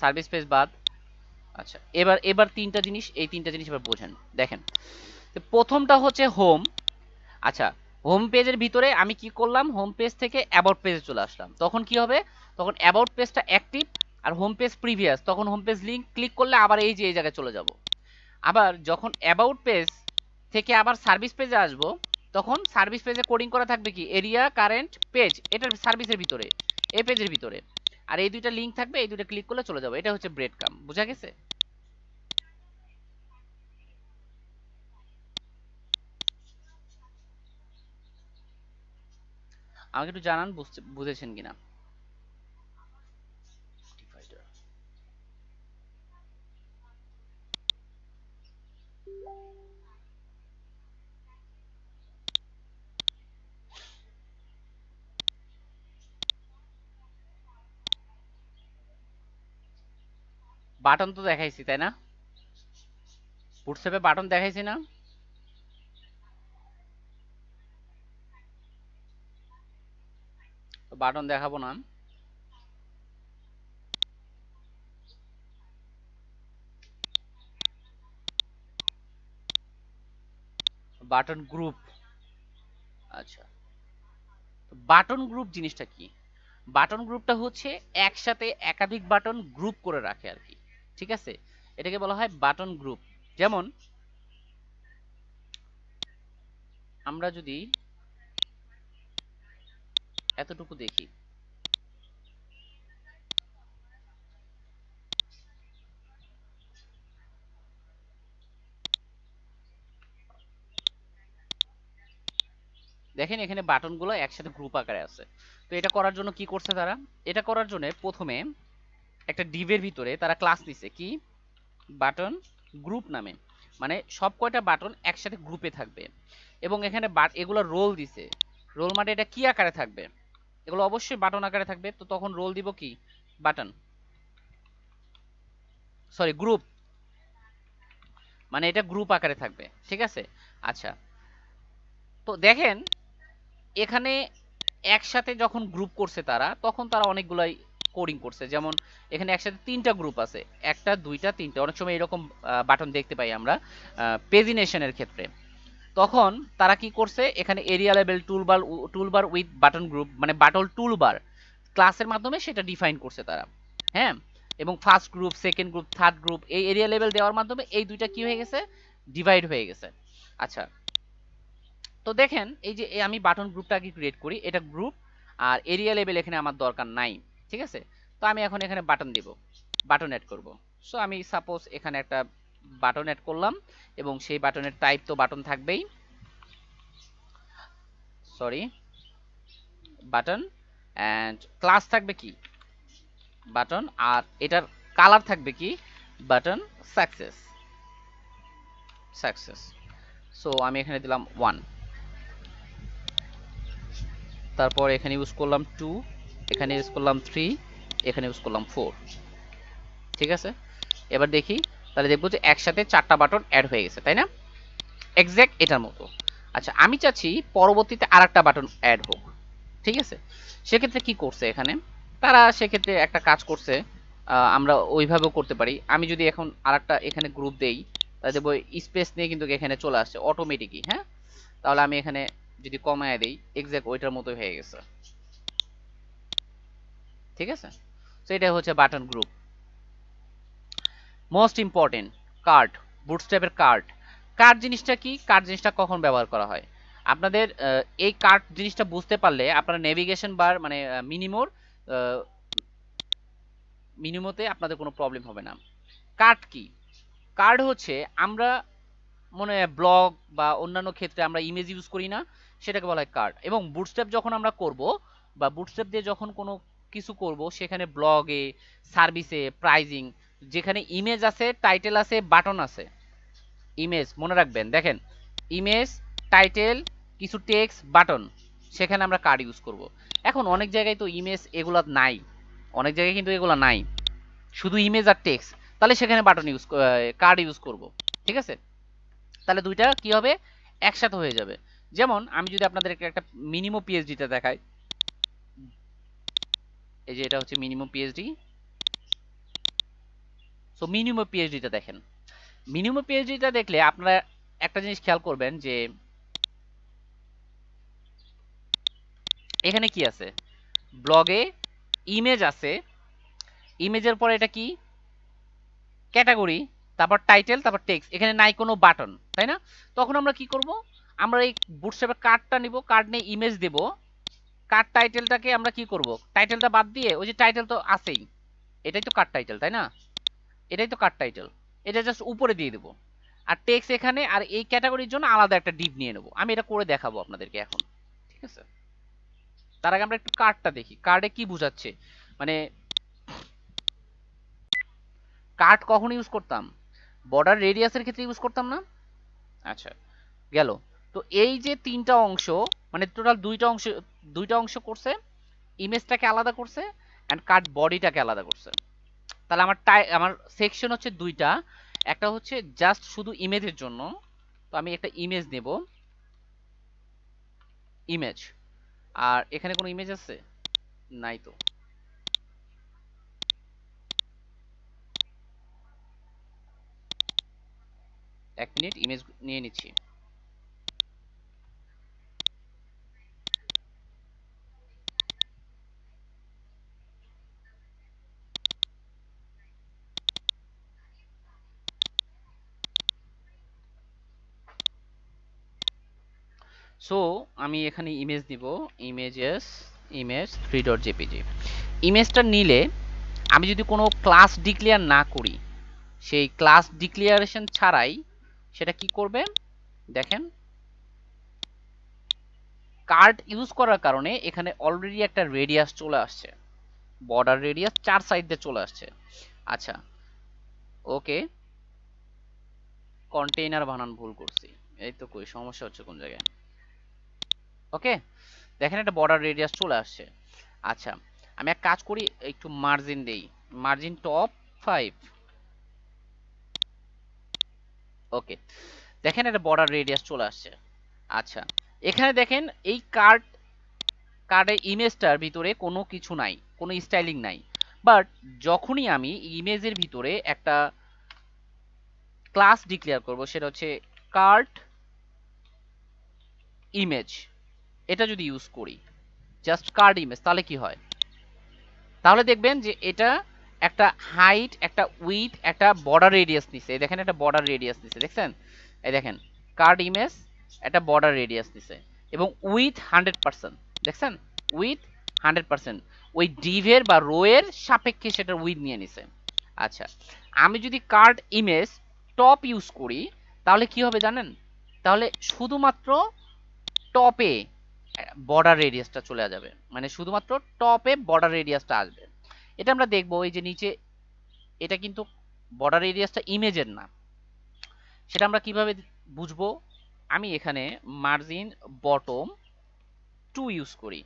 সার্ভিস পেজ বাদ। আচ্ছা এবার এবার তিনটা জিনিস, এই তিনটা জিনিস এবার বোঝেন। দেখেন, প্রথমটা হচ্ছে হোম। আচ্ছা, হোম পেজের ভিতরে আমি কি করলাম, হোম পেজ থেকে অ্যাবাউট পেজে চলে আসলাম, তখন কি হবে, তখন অ্যাবাউট পেজটা অ্যাক্টিভ আর হোম পেজ প্রিভিয়াস, তখন হোম পেজ লিংক ক্লিক করলে আবার এই যে এই জায়গায় চলে যাব। আবার যখন অ্যাবাউট পেজ থেকে আবার সার্ভিস পেজে আসবো তখন সার্ভিস পেজে কোডিং করা থাকবে কি, এরিয়া কারেন্ট পেজ, এটার সার্ভিসের ভিতরে, এই পেজের ভিতরে। আর এই দুইটা লিংক থাকবে, এই দুইটা ক্লিক করলে চলে যাবে। এটা হচ্ছে ব্রেড কাম, বুঝা গেছে? আমাকে একটু জানান বুঝেছেন কিনা। বাটন তো দেখাইছি তাই না, বুটস্ট্র্যাপে বাটন দেখাইছি না? তো বাটন দেখাবো না। Button group. আচ্ছা, বাটন গ্রুপ জিনিসটা কি? বাটন গ্রুপটা হচ্ছে একসাথে একাধিক বাটন গ্রুপ করে রাখে আর কি, ঠিক আছে। এটাকে বলা হয় বাটন গ্রুপ। যেমন আমরা যদি এতটুকু দেখি, দেখেন এখানে বাটনগুলো একসাথে গ্রুপ আকারে আছে। তো এটা করার জন্য কি করছে তারা, এটা করার জন্য প্রথমে একটা ডিভের ভিতরে তারা ক্লাস নিছে কি, বাটন গ্রুপ নামে, মানে সব কয়টা বাটন একসাথে গ্রুপে থাকবে। এবং এখানে এগুলো রোল দিছে, রোল মানে এটা কি আকারে থাকবে, এগুলো অবশ্যই বাটন আকারে থাকবে। তো তখন রোল দিব কি, বাটন, সরি গ্রুপ, মানে এটা গ্রুপ আকারে থাকবে, ঠিক আছে। আচ্ছা, তো দেখেন এখানে একসাথে যখন গ্রুপ করছে তারা, তখন তারা অনেকগুলাই কোডিং করছে। যেমন এখানে একসাথে তিনটা গ্রুপ আছে, একটা দুইটা তিনটা, অনেক সময় এরকম বাটন দেখতে পাই আমরা পেজিনেশনের ক্ষেত্রে। তখন তারা কি করছে, এখানে area level toolbar, toolbar with button group, মানে বাটন টুলবার ক্লাসের মাধ্যমে সেটা ডিফাইন করছে তারা। হ্যাঁ, এবং first group, second group, third group, এই এরিয়া লেভেল দেওয়ার মাধ্যমে এই দুইটা কি হয়ে গেছে, ডিভাইড হয়ে গেছে। আচ্ছা, তো দেখেন এই যে আমি বাটন গ্রুপটা আগে ক্রিয়েট করি, এটা গ্রুপ, আর এরিয়া লেভেল এখানে আমার দরকার নাই, ঠিক আছে। তো আমি এখন এখানে বাটন দিব, বাটন অ্যাড করব। সো আমি সাপোজ এখানে একটা বাটন অ্যাড করলাম এবং সেই বাটনের টাইপ তো বাটন থাকবেই, সরি বাটন, অ্যান্ড ক্লাস থাকবে কি, বাটন, আর এটার কালার থাকবে কি, বাটন সাকসেস, সাকসেস। সো আমি এখানে দিলাম 1, তারপর এখানে ইউজ করলাম 2, এখানে ইউজ করলাম 3, এখানে ইউজ করলাম 4, ঠিক আছে। এবার দেখি, তাহলে দেখবো যে একসাথে 4টা বাটন অ্যাড হয়ে গেছে, তাই না? এক্স্যাক্ট এটার মতো। আচ্ছা আমি চাচ্ছি পরবর্তীতে আরেকটা বাটন অ্যাড হোক, ঠিক আছে? সেক্ষেত্রে কি করছে এখানে, তারা সেক্ষেত্রে একটা কাজ করছে, আমরা ওইভাবেও করতে পারি। আমি যদি এখন আরেকটা এখানে গ্রুপ দেই, তাহলে দেখবো স্পেস নিয়ে কিন্তু এখানে চলে আসছে অটোমেটিকই, হ্যাঁ? তাহলে আমি এখানে যদি কমায় দেই, এক্স্যাক্ট ওইটার মতো হয়ে গেছে, ঠিক আছে? তো এটা হচ্ছে button group. Most important, card, বুটস্ট্র্যাপের কার্ড। কার্ড জিনিসটা কি, কার্ড জিনিসটা কখন ব্যবহার করা হয়? আপনাদের এই কার্ড জিনিসটা বুঝতে পারলে আপনারা নেভিগেশন বার মানে মিনিমোতে আপনাদের কোনো প্রবলেম হবে না। কার্ড কি? কার্ড হচ্ছে আমরা মনে ব্লগ বা অন্যান্য ক্ষেত্রে আমরা ইমেজ ইউজ করি না, সেটাকে বলা হয় কার্ড। এবং বুটস্ট্র্যাপ যখন আমরা করব বা বুটস্ট্র্যাপ দিয়ে যখন কোনো কিছু করব, সেখানে ব্লগে, সার্ভিসে, প্রাইজিং, যেখানে ইমেজ আছে, টাইটেল আছে, বাটন আছে, ইমেজ মনে রাখবেন, দেখেন ইমেজ, টাইটেল, কিছু টেক্সট, বাটন, সেখানে আমরা কার্ড ইউজ করব। এখন অনেক জায়গায় তো ইমেজ এগুলা নাই, অনেক জায়গায় কিন্তু এগুলা নাই, শুধু ইমেজ আর টেক্সট, তাহলে সেখানে বাটন ইউজ, কার্ড ইউজ করব, ঠিক আছে? তাহলে দুইটা কি হবে, একসাথে হয়ে যাবে। যেমন আমি যদি আপনাদের একটা মিনিমো পিএইচডিটা দেখাই, এই যে এটা হচ্ছে মিনিমো পিএইচডি। সো মিনিমো পিএইচডিটা দেখেন, মিনিমো পিএইচডিটা দেখলে আপনারা একটা জিনিস খেয়াল করবেন যে এখানে কি আছে, ব্লগে ইমেজ আছে, ইমেজের পরে এটা কি, ক্যাটাগরি, তারপর টাইটেল, তারপর টেক্সট, এখানে নাই কোনো বাটন, তাই না? তখন আমরা কি করব, আমরা এই বুটস্ট্র্যাপের কার্ডটা নিব, কার্ড নিয়ে ইমেজ দেব, কার্ড টাইটেলটাকে আমরা কি করব, টাইটেলটা বাদ দিয়ে, ওই যে টাইটেল তো আছেই, এটাই তো কার্ড টাইটেল, তাই না? এটাই তো কার্ড টাইটেল, এটা জাস্ট উপরে দিয়ে দেবো। আর টেক্সট এখানে, আর এই ক্যাটাগরির জন্য আলাদা একটা ডিপ নিয়ে নেবো। আমি এটা করে দেখাবো আপনাদেরকে এখন, ঠিক আছে? তার আগে আমরা একটু কার্ডটা দেখি, কার্ডে কি বোঝাচ্ছে। মানে কার্ড কখন ইউজ করতাম, বর্ডার রেডিয়াসের ক্ষেত্রে ইউজ করতাম না? আচ্ছা, গেল। তো এই যে তিনটা অংশ, মানে টোটাল দুইটা অংশ করছে, ইমেজটাকে আলাদা করছে অ্যান্ড কার্ড বডিটাকে আলাদা করছে। তাহলে আমার সেকশন হচ্ছে দুইটা, একটা হচ্ছে জাস্ট শুধু ইমেজের জন্য, তো আমি একটা ইমেজ নেব, ইমেজ, আর এখানে কোনো ইমেজ আছে? নাই তো। এক মিনিট, ইমেজ নিয়ে নিচ্ছি। সো আমি এখানে ইমেজ নিব, ইমেজেস, ইমেজ 3.jpg। ইমেজটা নিলে আমি যদি কোনো ক্লাস ডিক্লেয়ার না করি, সেই ক্লাস ডিক্লিয়ারেশন ছাড়াই সেটা কি করবে, দেখেন কার্ড ইউজ করার কারণে এখানে অলরেডি একটা রেডিয়াস চলে আসছে, বর্ডার রেডিয়াস 4 সাইড দিয়ে চলে আসছে। আচ্ছা, ওকে, কন্টেইনার বানান ভুল করছি, এই তো কই সমস্যা হচ্ছে কোন জায়গায়। ওকে, দেখেন একটা বর্ডার রেডিয়াস চলে আসছে। আচ্ছা, আমি এক কাজ করি, একটু মার্জিন দেই, মার্জিন টপ 5। ওকে, দেখেন একটা বর্ডার রেডিয়াস চলে আসছে। আচ্ছা, এখানে দেখেন এই কার্ডের ইমেজটার ভিতরে কোনো কিছু নাই, কোনো স্টাইলিং নাই। বাট যখনই আমি ইমেজের ভিতরে একটা ক্লাস ডিক্লেয়ার করব, সেটা হচ্ছে কার্ড ইমেজ, এটা যদি ইউজ করি, জাস্ট কার্ড ইমেজ, তাহলে কি হয়, তাহলে দেখবেন যে এটা একটা হাইট, একটা উইথ, একটা বর্ডার রেডিয়াস নিছে। এই দেখেন একটা বর্ডার রেডিয়াস নিছে, দেখছেন? এই দেখেন কার্ড ইমেজ একটা বর্ডার রেডিয়াস নিছে এবং উইথ 100%, দেখছেন? উইথ 100%, ওই ডিভের বা রোয়ের সাপেক্ষে সেটার উইথ নিয়ে নিছে। আচ্ছা, আমি যদি কার্ড ইমেজ টপ ইউজ করি, তাহলে কি হবে জানেন? তাহলে শুধুমাত্র টপে বর্ডার রেডিয়াসটা চলে যাবে, মানে শুধুমাত্র টপে বর্ডার রেডিয়াসটা আসবে। এটা আমরা দেখবো, এই যে নিচে, এটা কিন্তু বর্ডার রেডিয়াসটা ইমেজের না, সেটা আমরা কিভাবে বুঝবো? আমি এখানে মার্জিন বটম 2 ইউজ করি,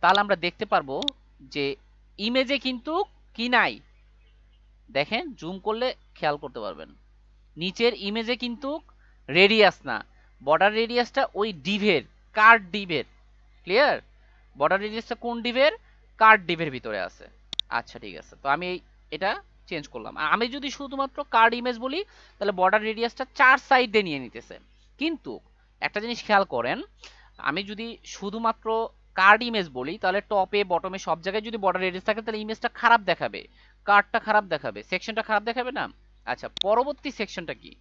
তাহলে আমরা দেখতে পারবো যে ইমেজে কিন্তু কি নাই, দেখেন জুম করলে খেয়াল করতে পারবেন, নিচের ইমেজে কিন্তু রেডিয়াস না, বর্ডার রেডিয়াসটা ওই ডিভের, কার্ড ডিভের, ক্লিয়ার? বর্ডার রেডিয়াসটা কোন ডিভের? কার্ড ডিভের ভিতরে আছে। আচ্ছা ঠিক আছে, তো আমি এটা চেঞ্জ করলাম। আর আমি যদি শুধুমাত্র কার্ড ইমেজ বলি তাহলে বর্ডার রেডিয়াসটা 4 সাইড দিয়ে নিয়ে নিতেছে। কিন্তু একটা জিনিস খেয়াল করেন, আমি যদি শুধুমাত্র কার্ড ইমেজ বলি তাহলে টপে বটমে সব জায়গায় যদি বর্ডার রেডিয়াস থাকে তাহলে ইমেজটা খারাপ দেখাবে, কার্ডটা খারাপ দেখাবে, সেকশনটা খারাপ দেখাবে না? আচ্ছা, পরবর্তী সেকশনটা কি?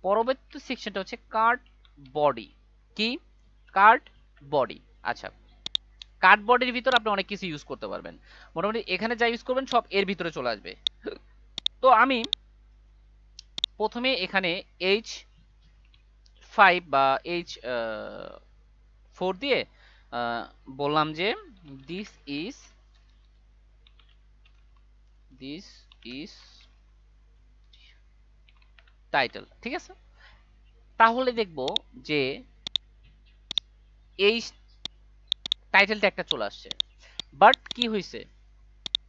পরবর্তী সেকশনটা হচ্ছে কার্ড বডি। কি? Card body. আচ্ছা, কার্ড বডির ভিতরে আপনি অনেক কিছু ইউজ করতে পারবেন, মোটামুটি এখানে যা ইউজ করবেন সব এর ভিতরে চলে আসবে। তো আমি প্রথমে এখানে H5 বা H4 দিয়ে বললাম যে দিস ইজ টাইটেল, ঠিক আছে? তাহলে দেখব যে এই টাইটেলটা একটা চলে আসছে, বাট কি হয়েছে,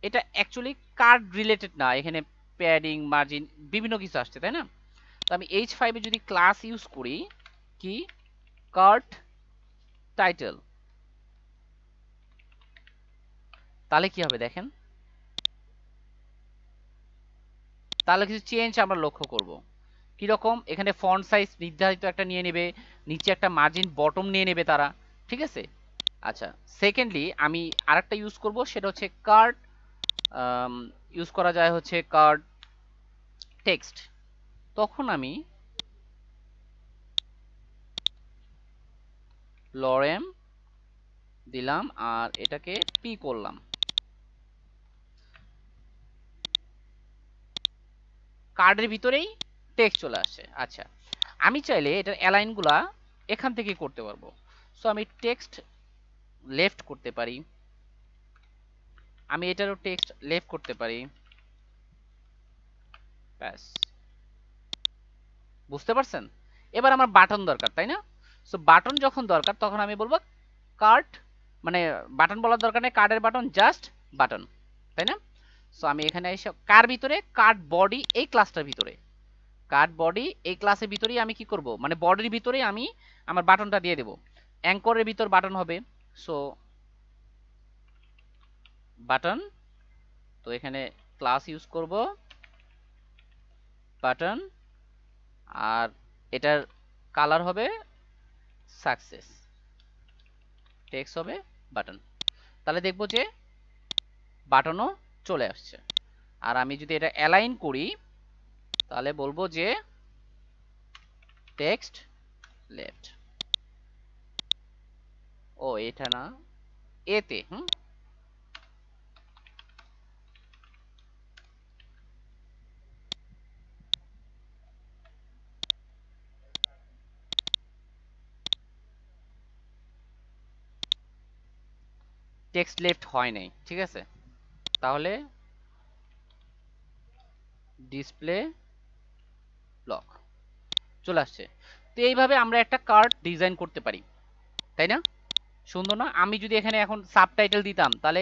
এটা অ্যাকচুয়ালি কার্ড রিলেটেড না, এখানে প্যাডিং মার্জিন বিভিন্ন কিছু আসছে, তাই না? তো আমি H5 এ যদি ক্লাস ইউজ করি, কি কার্ড টাইটেল, তাহলে কি হবে দেখেন, তাহলে কিছু চেঞ্জ আমরা লক্ষ্য করব। কিরকম? এখানে ফন্ট সাইজ নির্ধারিত একটা নিয়ে নেবে, নিচে একটা মার্জিন বটম নিয়ে নেবে তারা, ঠিক আছে? আচ্ছা, সেকেন্ডলি আমি আরেকটা ইউজ করব, সেটা হচ্ছে কার্ড, ইউজ করা যায় হচ্ছে কার্ড টেক্সট। তখন আমি লরেম দিলাম আর এটাকে পি করলাম, কার্ডের ভিতরেই টেক্সট চলে আসছে। আচ্ছা, আমি চাইলে এটার অ্যালাইনগুলা এখান থেকে করতে পারবো। সো আমি টেক্সট লেফট করতে পারি, আমি এটারও টেক্সট লেফট করতে পারি, ব্যাস। বুঝতে পারছেন? এবার আমার বাটন দরকার, তাই না? সো বাটন যখন দরকার তখন আমি বলবো কার্ড, মানে বাটন বলার দরকার নেই, কার্ডের বাটন জাস্ট বাটন, তাই না? সো আমি এখানে এসে কার ভিতরে, কার্ড বডি এই ক্লাসটার ভিতরে, কার্ড বডি এই ক্লাসের ভিতরেই আমি কি করব, মানে বডির ভিতরেই আমি আমার বাটনটা দিয়ে দেব। অ্যাঙ্করের ভিতর বাটন হবে, সো বাটন, তো এখানে ক্লাস ইউজ করব বাটন, আর এটার কালার হবে সাকসেস, টেক্সট হবে বাটন। তাহলে দেখবো যে বাটনও চলে আসছে। আর আমি যদি এটা অ্যালাইন করি তাহলে বলবো যে টেক্সট লেফট। ও এটা না, এতে টেক্সট লেফট হয় নাই, ঠিক আছে? তাহলে ডিসপ্লে ব্লক চলে আসছে। তো এইভাবে আমরা একটা কার্ড ডিজাইন করতে পারি, তাই না? সুন্দর না? আমি যদি এখানে এখন সাবটাইটেল দিতাম তাহলে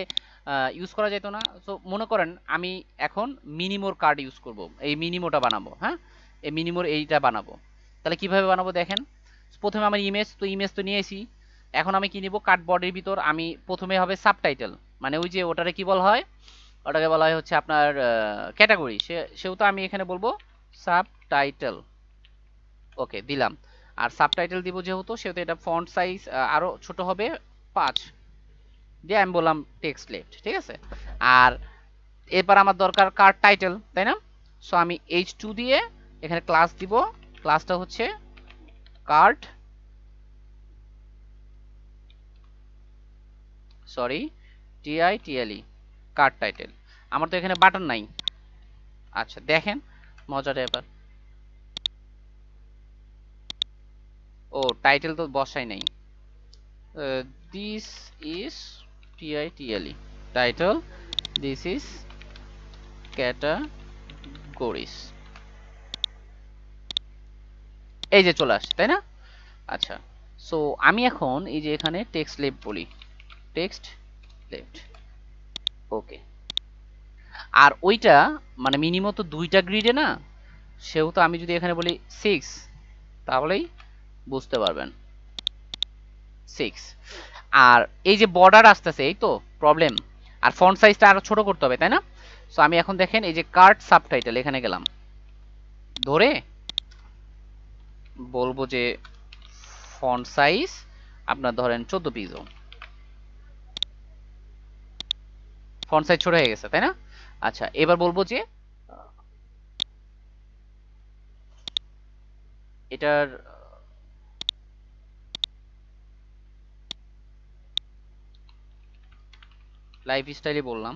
ইউজ করা যেত না। সো মনে করেন আমি এখন মিনিমোর কার্ড ইউজ করব, এই মিনিমোটা বানাবো, হ্যাঁ, এই মিনিমোর এইটা বানাবো। তাহলে কিভাবে বানাবো দেখেন, প্রথমে আমার ইমেজ তো নিয়েছি, এখন আমি কি নিব, কার্ড বডির ভিতর আমি প্রথমে হবে সাবটাইটেল, মানে ওই যে ওটারে কি বলা হয়, ওটাকে বলা হয় হচ্ছে আপনার ক্যাটাগরি, সেহেতু আমি এখানে বলবো সাবটাইটেল, ওকে দিলাম। আর সাবটাইটেল দিব যেহেতু, সেহেতু এটা ফন্ট সাইজ আরো ছোট হবে 5 দিয়ে আমি বললাম টেক্সট লেফট, ঠিক আছে? আর এরপর আমার দরকার কার্ড টাইটেল, তাই না? সো আমি H2 দিয়ে এখানে ক্লাস দিব, ক্লাসটা হচ্ছে card, sorry TITLE, card title. আমার তো এখানে বাটন নাই। আচ্ছা দেখেন মজাটা এবার, ও টাইটেল তো বসাই নাই, this is TITLE title, this is categories, এই যে চলে আসছে, তাই না? আচ্ছা, সো আমি এখন এই যে এখানে টেক্সট লেফট বলি, টেক্সট লেফট, ওকে। আর ওইটা মানে মিনিমাম তো 2টা গ্রিডে না, সেহেতু আমি যদি এখানে বলি 6 তাহলেই বুঝতে পারবেন 6। আর এই যে বর্ডার আসতেছে এই তো প্রবলেম, আর ফন্ট সাইজটা আরো ছোট করতে হবে তাই না? সো আমি এখন দেখেন এই যে কার্ট সাবটাইটেল এখানে গেলাম, ধরে বলবো যে ফন্ট সাইজ আপনার ধরেন 14 পিক্সেল, ফন্ট সাইজ ছোট হয়ে গেছে তাই না? আচ্ছা এবার বলবো যে এটার লাইফ স্টাইলে বললাম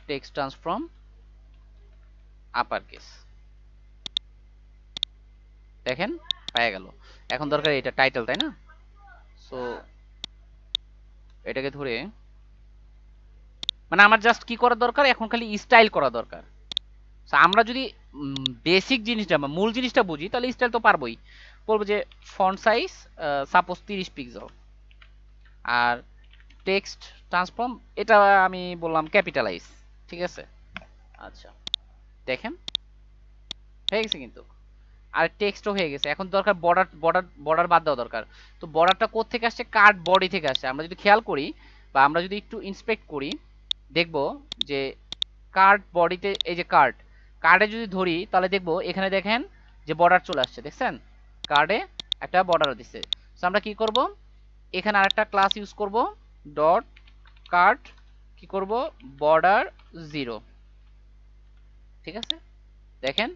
টেক্সট ট্রান্সফর্ম আপার কেস, দেখেন পাওয়া গেল। এখন দরকার এটা টাইটেল তাই না? সো এটাকে ধরে মানে আমার জাস্ট কি করা দরকার, এখন খালি স্টাইল করা দরকার। So, আমরা যদি বেসিক জিনিসটা বা মূল জিনিসটা বুঝি তাহলে স্টাইল তো পারবোই। বলবো যে ফন্ট সাইজ সাপোজ 30 পিক্সেল, আর টেক্সট ট্রান্সফর্ম এটা আমি বললাম ক্যাপিটালাইজ, ঠিক আছে? আচ্ছা দেখেন হয়ে গেছে কিন্তু, আর টেক্সটও হয়ে গেছে। এখন দরকার বর্ডার, বর্ডার বাদ দেওয়া দরকার। তো বর্ডারটা কোথা থেকে আসছে? কার্ড বডি থেকে আসছে। আমরা যদি খেয়াল করি বা আমরা যদি একটু ইন্সপেক্ট করি দেখব যে কার্ড বডিতে এই যে কার্ডে যদি ধরি তাহলে দেখব এখানে দেখেন যে বর্ডার চলে আসছে, দেখছেন? কার্ডে একটা বর্ডার দিচ্ছে। সো আমরা কি করব, এখানে আরেকটা ক্লাস ইউজ করব, ডট কার্ড কি করব, বর্ডার 0, ঠিক আছে? দেখেন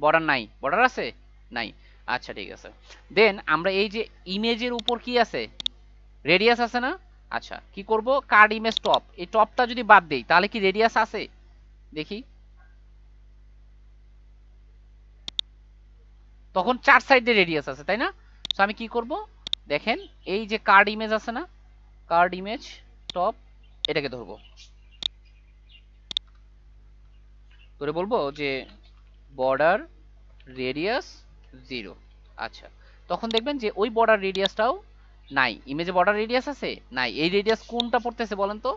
বর্ডার নাই, বর্ডার আছে নাই। আচ্ছা ঠিক আছে, দেন আমরা এই যে ইমেজের উপর কি আছে, রেডিয়াস আছে না? আচ্ছা কি করব, কার্ড ইমেজ টপ, এই টপটা যদি বাদ দেই তাহলে কি রেডিয়াস আছে? দেখি, তখন চার সাইডে রেডিয়াস আছে তাই না? তো আমি কি করব, দেখেন এই যে কার্ড ইমেজ আছে না, কার্ড ইমেজ টপ, এটাকে ধরবো, ধরে বলবো যে বর্ডার রেডিয়াস 0। আচ্ছা তখন দেখবেন যে ওই বর্ডার রেডিয়াসটাও নাই। ইমেজে বর্ডার রেডিয়াস আছে নাই, এই রেডিয়াস কোনটা পড়তেছে বলেন তো?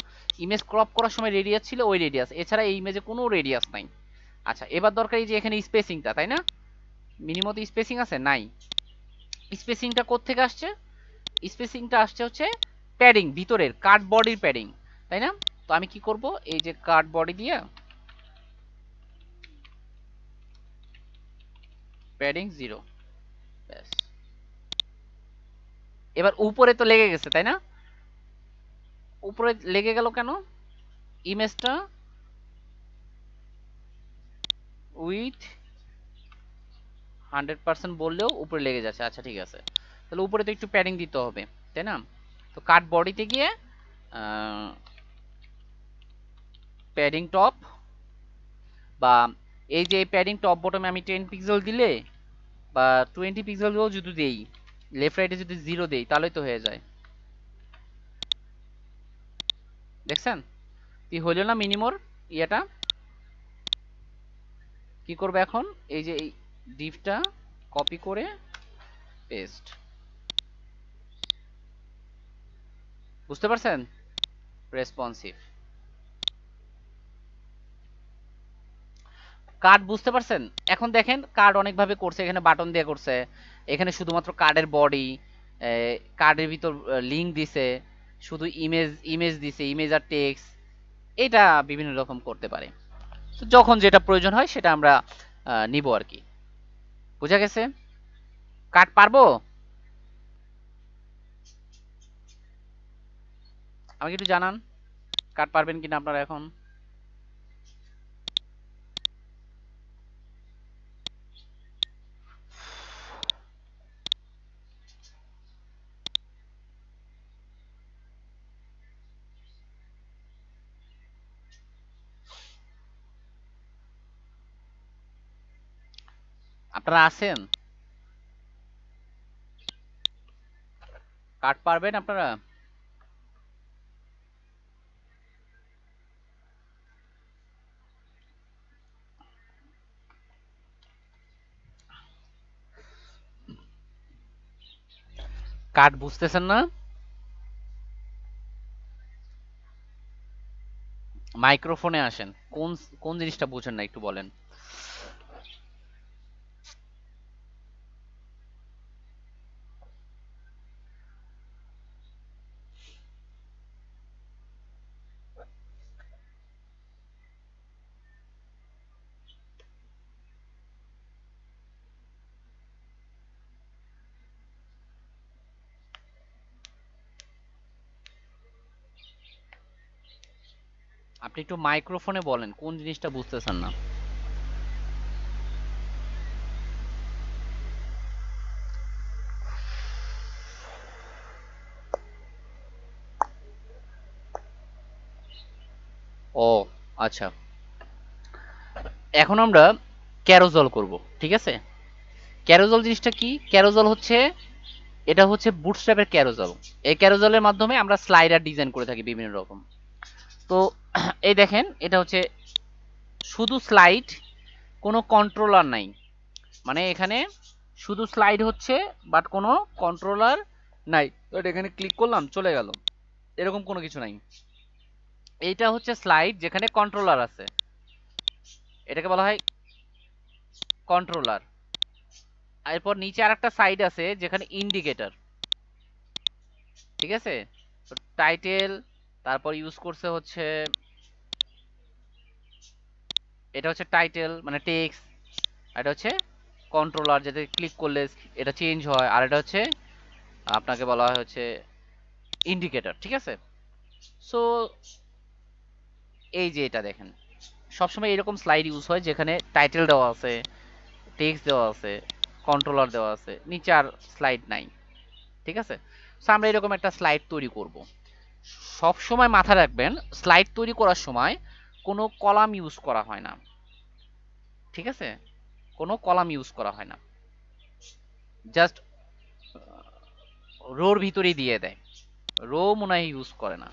ইমেজ ক্রপ করার সময় রেডিয়াস ছিল ওই রেডিয়াস, এছাড়া এই ইমেজে কোনো রেডিয়াস নাই। আচ্ছা এবার দরকার এই যে এখানে স্পেসিংটা তাই না, মিনিমতে স্পেসিং আছে নাই, স্পেসিংটা কোত্থেকে আসছে? স্পেসিংটা আসছে হচ্ছে প্যাডিং, ভিতরের কার্ড বডির প্যাডিং তাই না? তো আমি কি করব, এই যে কার্ড বডি দিয়ে প্যাডিং 0, ব্যাস। এবার উপরে তো লেগে গেছে তাই না? উপরে লেগে গেল কেন? ইমেজটা উইথ 100% বললেও উপরে লেগে যাচ্ছে। আচ্ছা ঠিক আছে, তাহলে উপরে তো একটু প্যাডিং দিতে হবে তাই না? তো কাট বডিতে গিয়ে প্যাডিং টপ, বা এই যে প্যাডিং টপ বটমে আমি 10 পিক্সেল দিলে বা 20 পিক্সেল যদি দেই, লেফট রাইটে যদি 0 দেই তাহলে তো হয়ে যায়, দেখছেন? কি হইল না মিনিমোর ইয়েটা? কি করবে এখন, এই যে এই ডিভটা কপি করে পেস্ট, বুঝতে পারছেন? রেসপন্সিভ কার্ড বুঝতে পারছেন? এখন দেখেন কার্ড অনেকভাবে করছে, এখানে বাটন দিয়ে করছে, এখানে শুধুমাত্র কার্ডের বডি, কার্ডের ভিতর লিঙ্ক দিছে, শুধু ইমেজ দিছে, ইমেজ আর টেক্সট, এটা বিভিন্ন রকম করতে পারে। তো যখন যেটা প্রয়োজন হয় সেটা আমরা নিব আর কি। বুঝা গেছে? কার্ড পারবো? আমাকে একটু জানান কার্ড পারবেন কিনা আপনারা এখন। আপনারা আছেন? কার্ড পারবেন আপনারা? কার্ড বুঝতেছেন না? মাইক্রোফোনে আসেন, কোন কোন জিনিসটা বুঝেন না একটু বলেন। আপনি একটু মাইক্রোফোনে বলেন, কোন জিনিসটা বুঝতেছেন না? ও আচ্ছা, এখন আমরা ক্যারোজল করব, ঠিক আছে? ক্যারোজল জিনিসটা কি? ক্যারোজল হচ্ছে, এটা হচ্ছে বুটস্ট্র্যাপের ক্যারোজল। এই ক্যারোজলের মাধ্যমে আমরা স্লাইডার ডিজাইন করে থাকি বিভিন্ন রকম। তো এই দেখেন, এটা হচ্ছে শুধু স্লাইড, কোনো কন্ট্রোলার নাই। মানে এখানে শুধু স্লাইড হচ্ছে, বাট কোনো কন্ট্রোলার নাই। তো এটা এখানে ক্লিক করলাম, চলে গেল, এরকম কোনো কিছু নাই। এইটা হচ্ছে স্লাইড যেখানে কন্ট্রোলার আছে, এটাকে বলা হয় কন্ট্রোলার। এরপর নিচে আর একটা সাইড আছে যেখানে ইন্ডিকেটর, ঠিক আছে? তো টাইটেল, তারপর ইউজ করছে হচ্ছে, এটা হচ্ছে টাইটেল মানে টেক্সট, এটা হচ্ছে কন্ট্রোলার যেটা ক্লিক করলে এটা চেঞ্জ হয়, আর এটা হচ্ছে আপনাকে বলা হয় হচ্ছে ইন্ডিকেটর, ঠিক আছে? সো এই যে এটা দেখেন, সবসময় এরকম স্লাইড ইউজ হয় যেখানে টাইটেল দেওয়া আছে, টেক্সট দেওয়া আছে, কন্ট্রোলার দেওয়া আছে, নিচে আর স্লাইড নাই, ঠিক আছে? সো আমরা এরকম একটা স্লাইড তৈরি করব। সব সময় মাথায় রাখবেন, স্লাইড তৈরি করার সময় কোনো কলাম ইউজ করা হয় না, ঠিক আছে? কোনো কলাম ইউজ করা হয় না, জাস্ট রোর ভিতরেই দিয়ে দেয়, রো মনে হয় ইউজ করে না।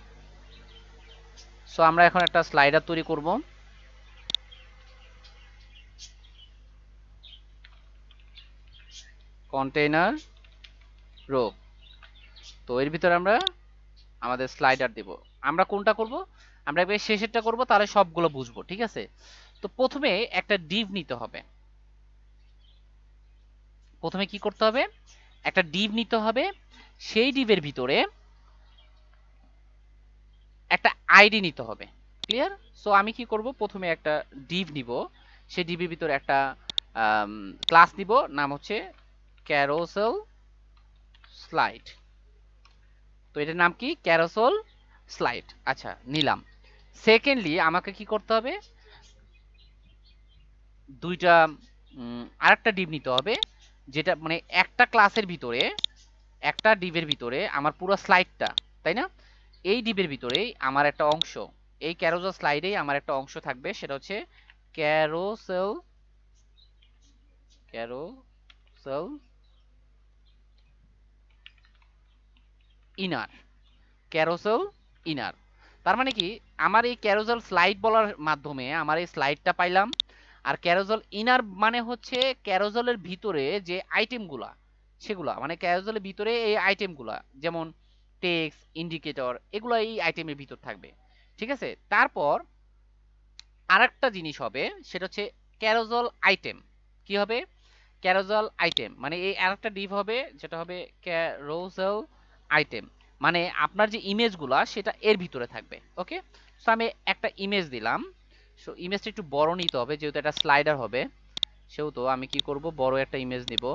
সো আমরা এখন একটা স্লাইডার তৈরি করব। কন্টেইনার রো, তো এর ভিতরে আমরা আমাদের স্লাইডার দেব। আমরা কোনটা করব? আমরা এবার শেষেরটা করব, তাহলে সবগুলো বুঝবো, ঠিক আছে? তো প্রথমে একটা ডিভ নিতে হবে। প্রথমে কি করতে হবে? একটা ডিভ নিতে হবে, সেই ডিভের ভিতরে একটা আইডি নিতে হবে। ক্লিয়ার? সো আমি কি করব, প্রথমে একটা ডিভ নিব, সেই ডিভের ভিতরে একটা ক্লাস নিব, নাম হচ্ছে ক্যারোসেল স্লাইড। তো এটার নাম কি? Carousel slide. আচ্ছা, নিলাম। সেকেন্ডলি আমাকে কি করতে হবে, দুইটা আরেকটা ডিভ নিতে হবে, যেটা মানে একটা ক্লাসের ভিতরে, একটা ডিভের ভিতরে আমার পুরো স্লাইডটা, তাই না? এই ডিভের ভিতরেই আমার একটা অংশ, এই ক্যারোসেল স্লাইডেই আমার একটা অংশ থাকবে, সেটা হচ্ছে carousel, carousel inner, carousel inner. তার মানে কি, আমার এই ক্যারোসেল স্লাইড বলার মাধ্যমে আমার এই স্লাইডটা পাইলাম। আর ক্যারোসেল ইনার মানে হচ্ছে ক্যারোসেলের ভিতরে যে আইটেমগুলা, সেগুলা মানে ক্যারোসেলের ভিতরে এই আইটেমগুলা, যেমন টেক্সট, ইন্ডিকেটর, এগুলো এই আইটেমের ভিতর থাকবে, ঠিক আছে? তারপর আরেকটা জিনিস হবে, সেটা হচ্ছে ক্যারোসেল আইটেম। কি হবে? ক্যারোসেল আইটেম মানে এই আরেকটা ডিভ হবে, যেটা হবে ক্যারোসেল আইটেম, মানে আপনার যে ইমেজগুলা সেটা এর ভিতরে থাকবে। ওকে, সো আমি একটা ইমেজ দিলাম। সো ইমেজটা একটু বড় নিতে হবে, যেহেতু এটা স্লাইডার হবে, সেহেতু আমি কি করব, বড় একটা ইমেজ নিব।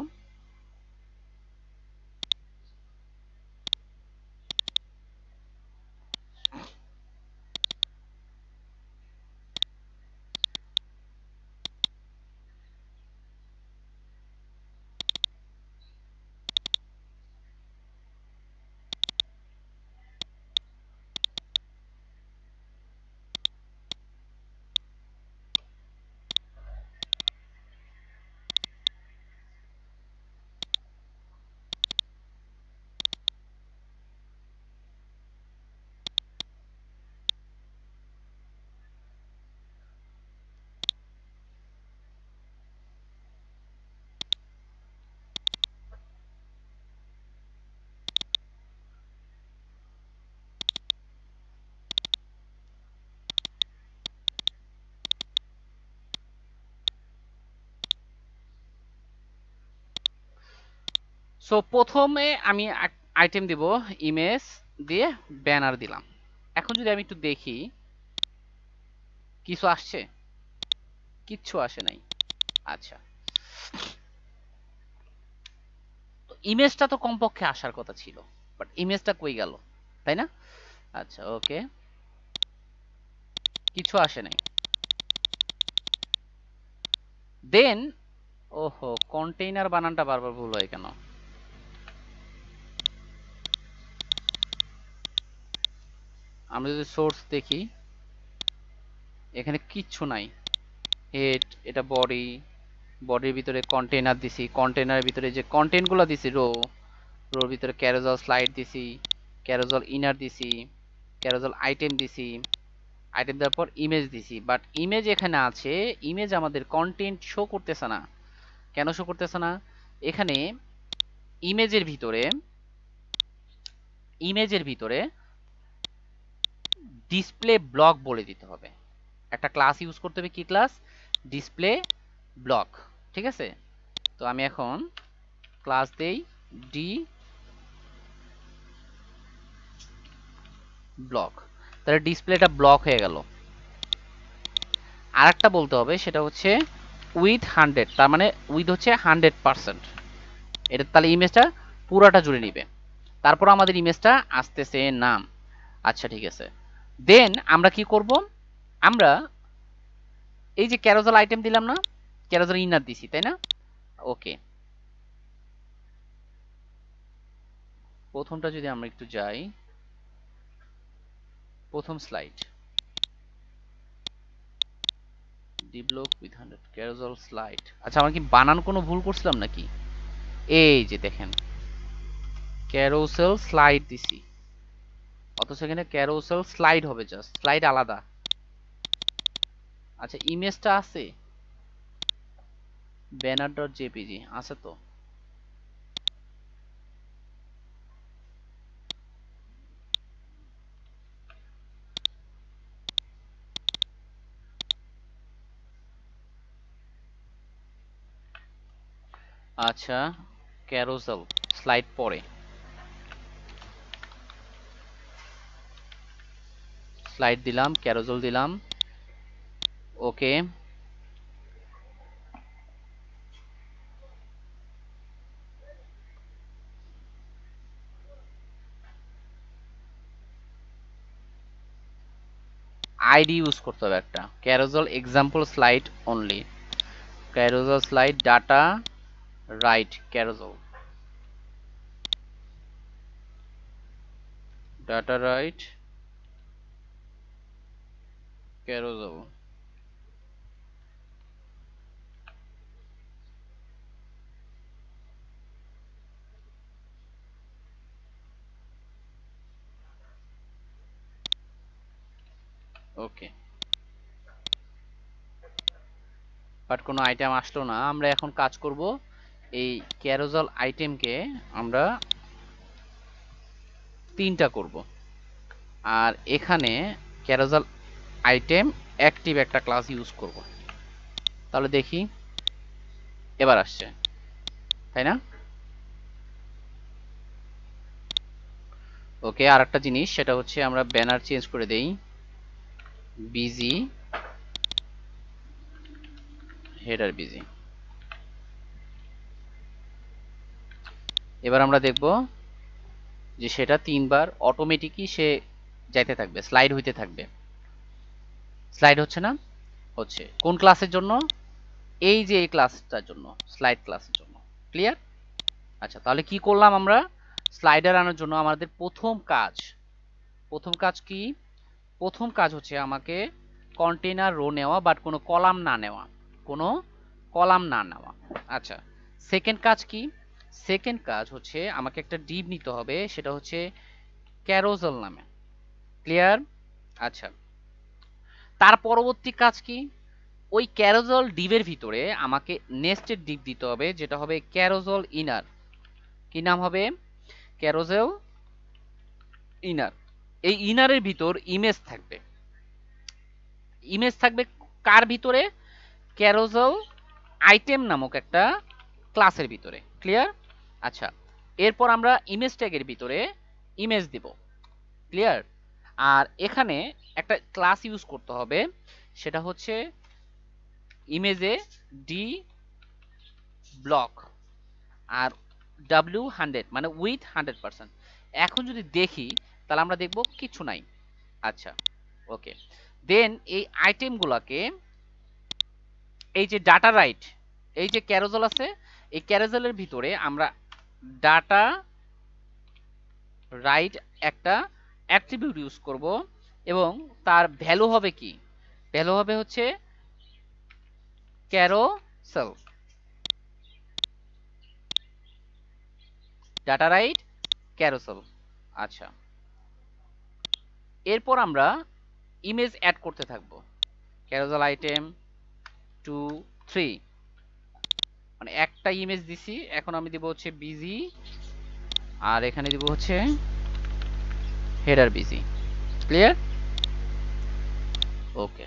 সো প্রথমে আমি আইটেম দিব, ইমেজ দিয়ে ব্যানার দিলাম। এখন যদি আমি একটু দেখি, কিছু আসছে? কিচ্ছু আসে নাই। আচ্ছা, ইমেজটা তো কমপক্ষে আসার কথা ছিল, বাট ইমেজটা কই গেল, তাই না? আচ্ছা, ওকে, কিছু আসে নাই। দেন ওহো, কন্টেইনার বানানটা বারবার ভুল হয় কেন? আমরা যদি সোর্স দেখি, এখানে কিচ্ছু নাই। হেড, এটা বডি, বডির ভিতরে কন্টেইনার দিছি, কন্টেইনারের ভিতরে যে কন্টেন্ট গুলো দিছি, রোর ভিতরে ক্যারোজল স্লাইড দিছি, ক্যারোজল ইনার দিছি, ক্যারোজল আইটেম দিছি, আইটেম দেওয়ার পর ইমেজ দিছি। বাট ইমেজ এখানে আছে, ইমেজ আমাদের কন্টেন্ট শো করতেছে না। কেন শো করতেছে না? এখানে ইমেজের ভিতরে ইমেজের ভিতরে ডিসপ্লে ব্লক বলে দিতে হবে। একটা ক্লাস ইউজ করতে হবে, কি ক্লাস? Display block. ঠিক আছে, তো আমি এখন ক্লাস দেই ডি ব্লক, তাহলে ডিসপ্লেটা ব্লক হয়ে গেল। আর একটা বলতে হবে, সেটা হচ্ছে উইথ 100, তার মানে উইথ হচ্ছে 100%। এটা তাহলে ইমেজটা পুরাটা জুড়ে নিবে। তারপর আমাদের ইমেজটা আসতেছে নাম। আচ্ছা ঠিক আছে, দেন আমরা কি করব? আমরা এই যে ক্যারোজেল আইটেম দিলাম না, ক্যারোজেল ইনার দিছি, তাই না? ওকে, প্রথমটা যদি আমরা একটু যাই, প্রথম স্লাইড ডিব্লক উইথ 100 ক্যারোজেল স্লাইড। আচ্ছা, আমরা কি বানান কোনো ভুল করছিলাম নাকি? এই যে দেখেন, ক্যারোসেল স্লাইড দিছি, অথচ এখানে ক্যারোসেল স্লাইড হবে, জাস্ট স্লাইড আলাদা। আচ্ছা, ইমেজটা আছে, ব্যানার ডট জেপিজি আছে তো। আচ্ছা, ক্যারোসেল স্লাইড পরে, স্লাইড দিলাম, ক্যারোসেল দিলাম, ওকে। আইডি ইউজ করতে হবে একটা, carousel example slide only, carousel slide data right, carousel data right, carousel. Okay, but কোনো আইটেম আসলো না। আমরা এখন কাজ করব, এই ক্যারোসেল আইটেমকে আমরা 3টা করব, আর এখানে ক্যারোসেল আইটেম অ্যাক্টিভ একটা ক্লাস ইউজ করব। তাহলে দেখি এবার আসছে, তাই না? ওকে, আর একটা জিনিস, সেটা হচ্ছে আমরা ব্যানার চেঞ্জ করে দেই, বিজি হেডার বিজি। এবার আমরা দেখব যে সেটা 3বার অটোমেটিকই সে যাইতে থাকবে, স্লাইড হইতে থাকবে। স্লাইড হচ্ছে না? হচ্ছে। কোন ক্লাসের জন্য? এই যে এই ক্লাসটার জন্য, স্লাইড ক্লাসের জন্য। ক্লিয়ার? আচ্ছা, তাহলে কি করলাম আমরা? স্লাইডার আনার জন্য আমাদের প্রথম কাজ কি? প্রথম কাজ হচ্ছে আমাকে কন্টেইনার রো নেওয়া, বাট কোনো কলাম না নেওয়া, কোনো কলাম না নেওয়া। আচ্ছা, সেকেন্ড কাজ কি? সেকেন্ড কাজ হচ্ছে আমাকে একটা ডিভ নিতে হবে, সেটা হচ্ছে ক্যারোসেল নামে। ক্লিয়ার? আচ্ছা, তার পরবর্তী কাজ কি? ওই ক্যারোসেল ডিভের ভিতরে আমাকে নেস্টেড ডিভ দিতে হবে, যেটা হবে ক্যারোসেল ইনার। কি নাম হবে? Carousel inner. এই ইনারের ভিতর ইমেজ থাকবে। ইমেজ থাকবে কার ভিতরে? ক্যারোসেল আইটেম নামক একটা ক্লাসের ভিতরে। ক্লিয়ার? আচ্ছা, এরপর আমরা ইমেজ ট্যাগের ভিতরে ইমেজ দেব। ক্লিয়ার? আর এখানে একটা ক্লাস ইউজ করতে হবে, সেটা হচ্ছে ইমেজে ডি ব্লক, আর W100 মানে উইথ 100%। এখন যদি দেখি, তাহলে আমরা দেখব কিছু নাই। আচ্ছা, ওকে, দেন এই আইটেমগুলোকে এই যে ডাটা রাইট, এই যে ক্যারোজেল আছে, এই ক্যারোজেলের ভিতরে আমরা ডাটা রাইট একটা অ্যাট্রিবিউট ইউজ করব এবং তার ভ্যালু হবে কি, ভ্যালু হবে হচ্ছে ক্যারোসেল, ডাটা রাইট ক্যারোসেল। আচ্ছা, এরপর আমরা ইমেজ অ্যাড করতে থাকবো। ক্যারোসেল আইটেম 2 3, মানে একটা ইমেজ দিছি, এখন আমি দিব হচ্ছে বিজি, আর এখানে দিব হচ্ছে হেডার বিজি। ক্লিয়ার? ওকে,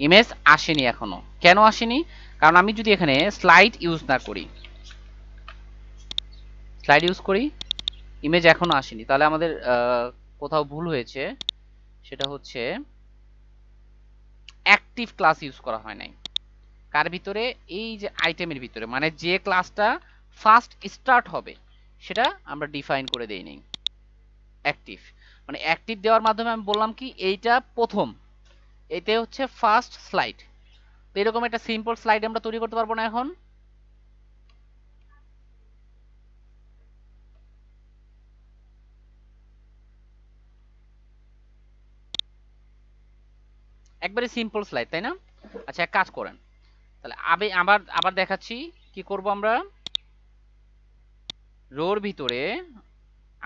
ইমেজ আসেনি এখনো। কেন আসেনি? কারণ আমি যদি এখানে স্লাইড ইউজ না করি, স্লাইড ইউজ করি, ইমেজ এখনো আসেনি। তাহলে আমাদের কোথাও ভুল হয়েছে, সেটা হচ্ছে অ্যাক্টিভ ক্লাস ইউজ করা হয় নাই। কার ভিতরে? এই যে আইটেমের ভিতরে, মানে যে ক্লাসটা ফার্স্ট স্টার্ট হবে সেটা আমরা ডিফাইন করে দেই নাই অ্যাক্টিভ। মানে অ্যাক্টিভ দেওয়ার মাধ্যমে আমি বললাম কি এইটা প্রথম, এতে হচ্ছে ফার্স্ট স্লাইড। তো এরকম একটা সিম্পল স্লাইড আমরা তৈরি করতে পারবো না এখন? একবারে সিম্পল স্লাইড, তাই না? আচ্ছা, এক কাজ করেন, তাহলে আবার আবার দেখাচ্ছি কি করব আমরা। রোর ভিতরে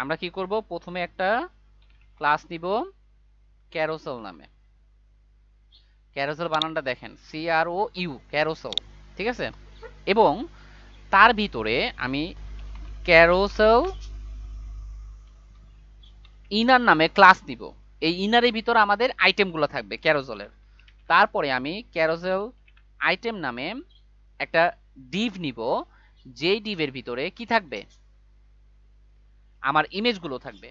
আমরা কি করব, প্রথমে একটা ক্লাস নিব ক্যারোসেল নামে। ক্যারোসেল বানানটা দেখেন, CROU, ক্যারোসেল, ঠিক আছে? এবং তার ভিতরে আমি ক্যারোসেল ইনার নামে ক্লাস নিব। এই ইনারের ভিতরে আমাদের আইটেমগুলো থাকবে ক্যারোসেলের। তারপরে আমি ক্যারোসেল আইটেম নামে একটা ডিভ নিব, যেই ডিভের ভিতরে কি থাকবে, আমার ইমেজগুলো থাকবে।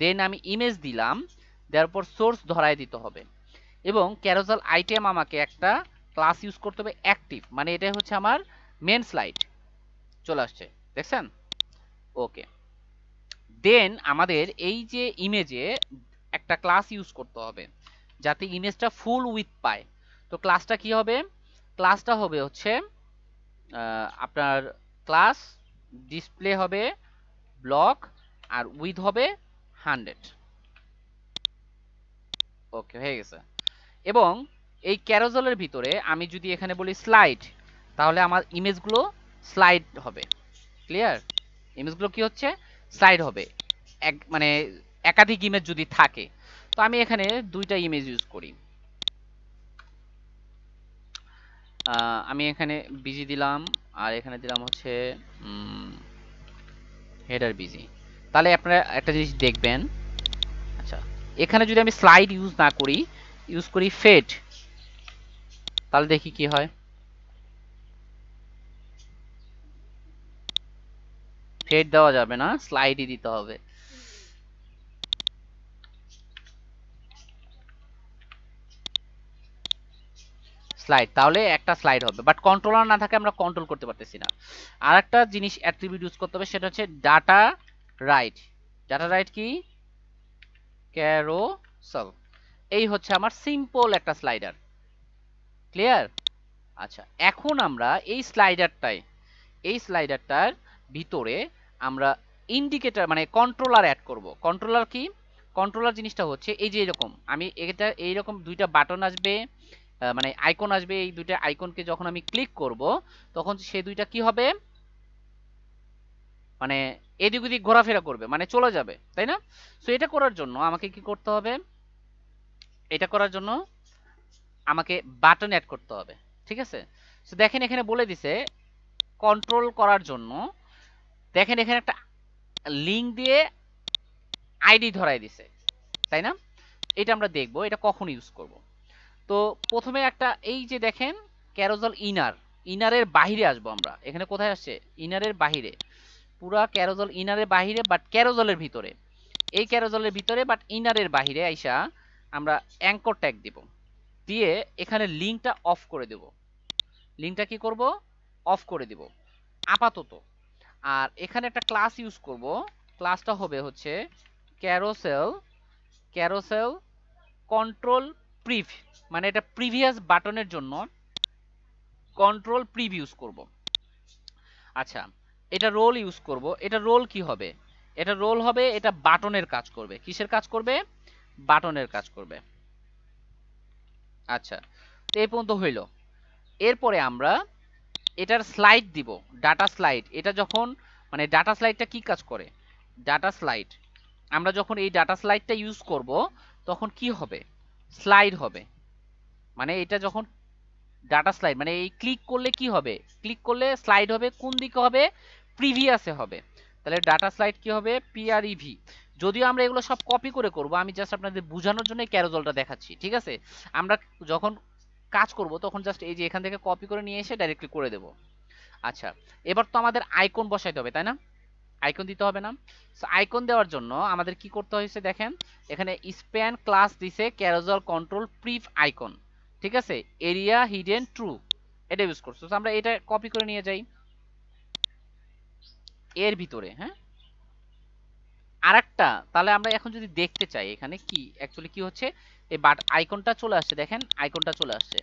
দেন আমি ইমেজ দিলাম, দেওয়ার পর সোর্স ধরায় দিতে হবে। এবং ক্যারোসেল আইটেম আমাকে একটা ক্লাস ইউজ করতে হবে অ্যাক্টিভ, মানে এটাই হচ্ছে আমার মেন স্লাইড। চলে আসছে, দেখছেন? ওকে, দেন আমাদের এই যে ইমেজে একটা ক্লাস ইউজ করতে হবে যাতে ইমেজটা ফুল উইথ পায়। তো ক্লাসটা কি হবে? ক্লাসটা হবে হচ্ছে আপনার ক্লাস ডিসপ্লে হবে ব্লক, আর উইথ হবে 100। ওকে, হয়ে গেছে। এবং এই ক্যারোসেলের ভিতরে আমি যদি এখানে বলি স্লাইড, তাহলে আমার ইমেজগুলো স্লাইড হবে। ক্লিয়ার? ইমেজগুলো কি হচ্ছে? স্লাইড হবে। মানে একাধিক ইমেজ যদি থাকে, তো আমি এখানে দুইটা ইমেজ ইউজ করি। আমি এখানে বিজি দিলাম, আর এখানে দিলাম হচ্ছে হেডার বিজি। তাহলে আপনারা একটা জিনিস দেখবেন, আচ্ছা, এখানে যদি আমি স্লাইড ইউজ না করি, ইউজ করি ফেড, তাহলে দেখি কি হয়। ফেড দেওয়া যাবে না, স্লাইডই দিতে হবে। স্লাইড, তাহলে একটা স্লাইড হবে, বাট কন্ট্রোলার না থাকে আমরা কন্ট্রোল করতে পারতেছি না। আর একটা জিনিস অ্যাট্রিবিউট ইউজ করতে হবে, সেটা হচ্ছে ডাটা রাইট। ডাটা রাইট কি? ক্যারোসেল। এই হচ্ছে আমার সিম্পল একটা স্লাইডার। ক্লিয়ার? আচ্ছা, এখন আমরা এই স্লাইডারটার ভিতরে আমরা ইন্ডিকেটর মানে কন্ট্রোলার অ্যাড করব। কন্ট্রোলার কি? কন্ট্রোলার জিনিসটা হচ্ছে এই যে এরকম, আমি এটা এইরকম দুইটা বাটন আসবে, মানে আইকন আসবে। এই দুইটা আইকনকে যখন আমি ক্লিক করব, তখন সে দুইটা কি হবে, মানে এদিক ওদিক ঘোরাফেরা করবে, মানে চলে যাবে, তাই না? সো এটা করার জন্য আমাকে কি করতে হবে? এটা করার জন্য আমাকে বাটন অ্যাড করতে হবে, ঠিক আছে? সো দেখেন এখানে বলে দিছে কন্ট্রোল করার জন্য, দেখেন এখানে একটা লিঙ্ক দিয়ে আইডি ধরাই দিছে, তাই না? এটা আমরা দেখব এটা কখন ইউজ করব। তো প্রথমে একটা এই যে দেখেন ক্যারোসেল ইনারের বাহিরে আসবো আমরা। এখানে কোথায় আসছে? ইনারের বাহিরে। পুরা ক্যারোসেল ইনারের বাহিরে, বাট ক্যারোসেলের ভিতরে। এই ক্যারোসেলের ভিতরে বাট ইনারের বাহিরে আইসা আমরা অ্যাঙ্কর ট্যাগ দিব, দিয়ে এখানে লিঙ্কটা অফ করে দেব। লিঙ্কটা কি করব? অফ করে দিব আপাতত। আর এখানে একটা ক্লাস ইউজ করব, ক্লাসটা হবে হচ্ছে ক্যারোসেল কন্ট্রোল প্রিভ, মানে এটা প্রিভিয়াস বাটনের জন্য কন্ট্রোল প্রিভ ইউজ করব। আচ্ছা, এটা রোল ইউজ করব। এটা রোল কি হবে? এটা রোল হবে, এটা বাটনের কাজ করবে। কিসের কাজ করবে? বাটনের কাজ করবে। আচ্ছা, তো এই পর্যন্ত হইল। এরপরে আমরা এটার স্লাইড দিব, ডাটা স্লাইড। এটা যখন, মানে ডাটা স্লাইডটা কি কাজ করে? ডাটা স্লাইড, আমরা যখন এই ডাটা স্লাইডটা ইউজ করব তখন কি হবে? স্লাইড হবে। মানে এটা যখন ডাটা স্লাইড, মানে এই ক্লিক করলে কি হবে? ক্লিক করলে স্লাইড হবে। কোন দিকে হবে? প্রিভিয়াসে হবে। তাহলে ডাটা স্লাইড কি হবে? পিআরইভি। যদিও আমরা এগুলো সব কপি করে করব, আমি জাস্ট আপনাদের বোঝানোর জন্য ক্যারোজলটা দেখাচ্ছি, ঠিক আছে? আমরা যখন কাজ করব তখন জাস্ট এই যে এখান থেকে কপি করে নিয়ে এসে ডাইরেক্টলি করে দেব। আচ্ছা, এবার তো আমাদের আইকন বসাইতে হবে, তাই না? আইকন দিতে হবে না? সো আইকন দেওয়ার জন্য আমাদের কি করতে হয়েছে দেখেন, এখানে স্প্যান ক্লাস দিছে ক্যারোজল কন্ট্রোল প্রিভ আইকন, ঠিক আছে? এরিয়া হিডেন ট্রু, এটা ইউজ করছো। আমরা এটা কপি করে নিয়ে যাই এর ভিতরে। হ্যাঁ, আরেকটা, তাহলে আমরা এখন যদি দেখতে চাই এখানে কি অ্যাকচুয়ালি কি হচ্ছে, এই বাট আইকনটা চলে আসছে, দেখেন আইকনটা চলে আসছে,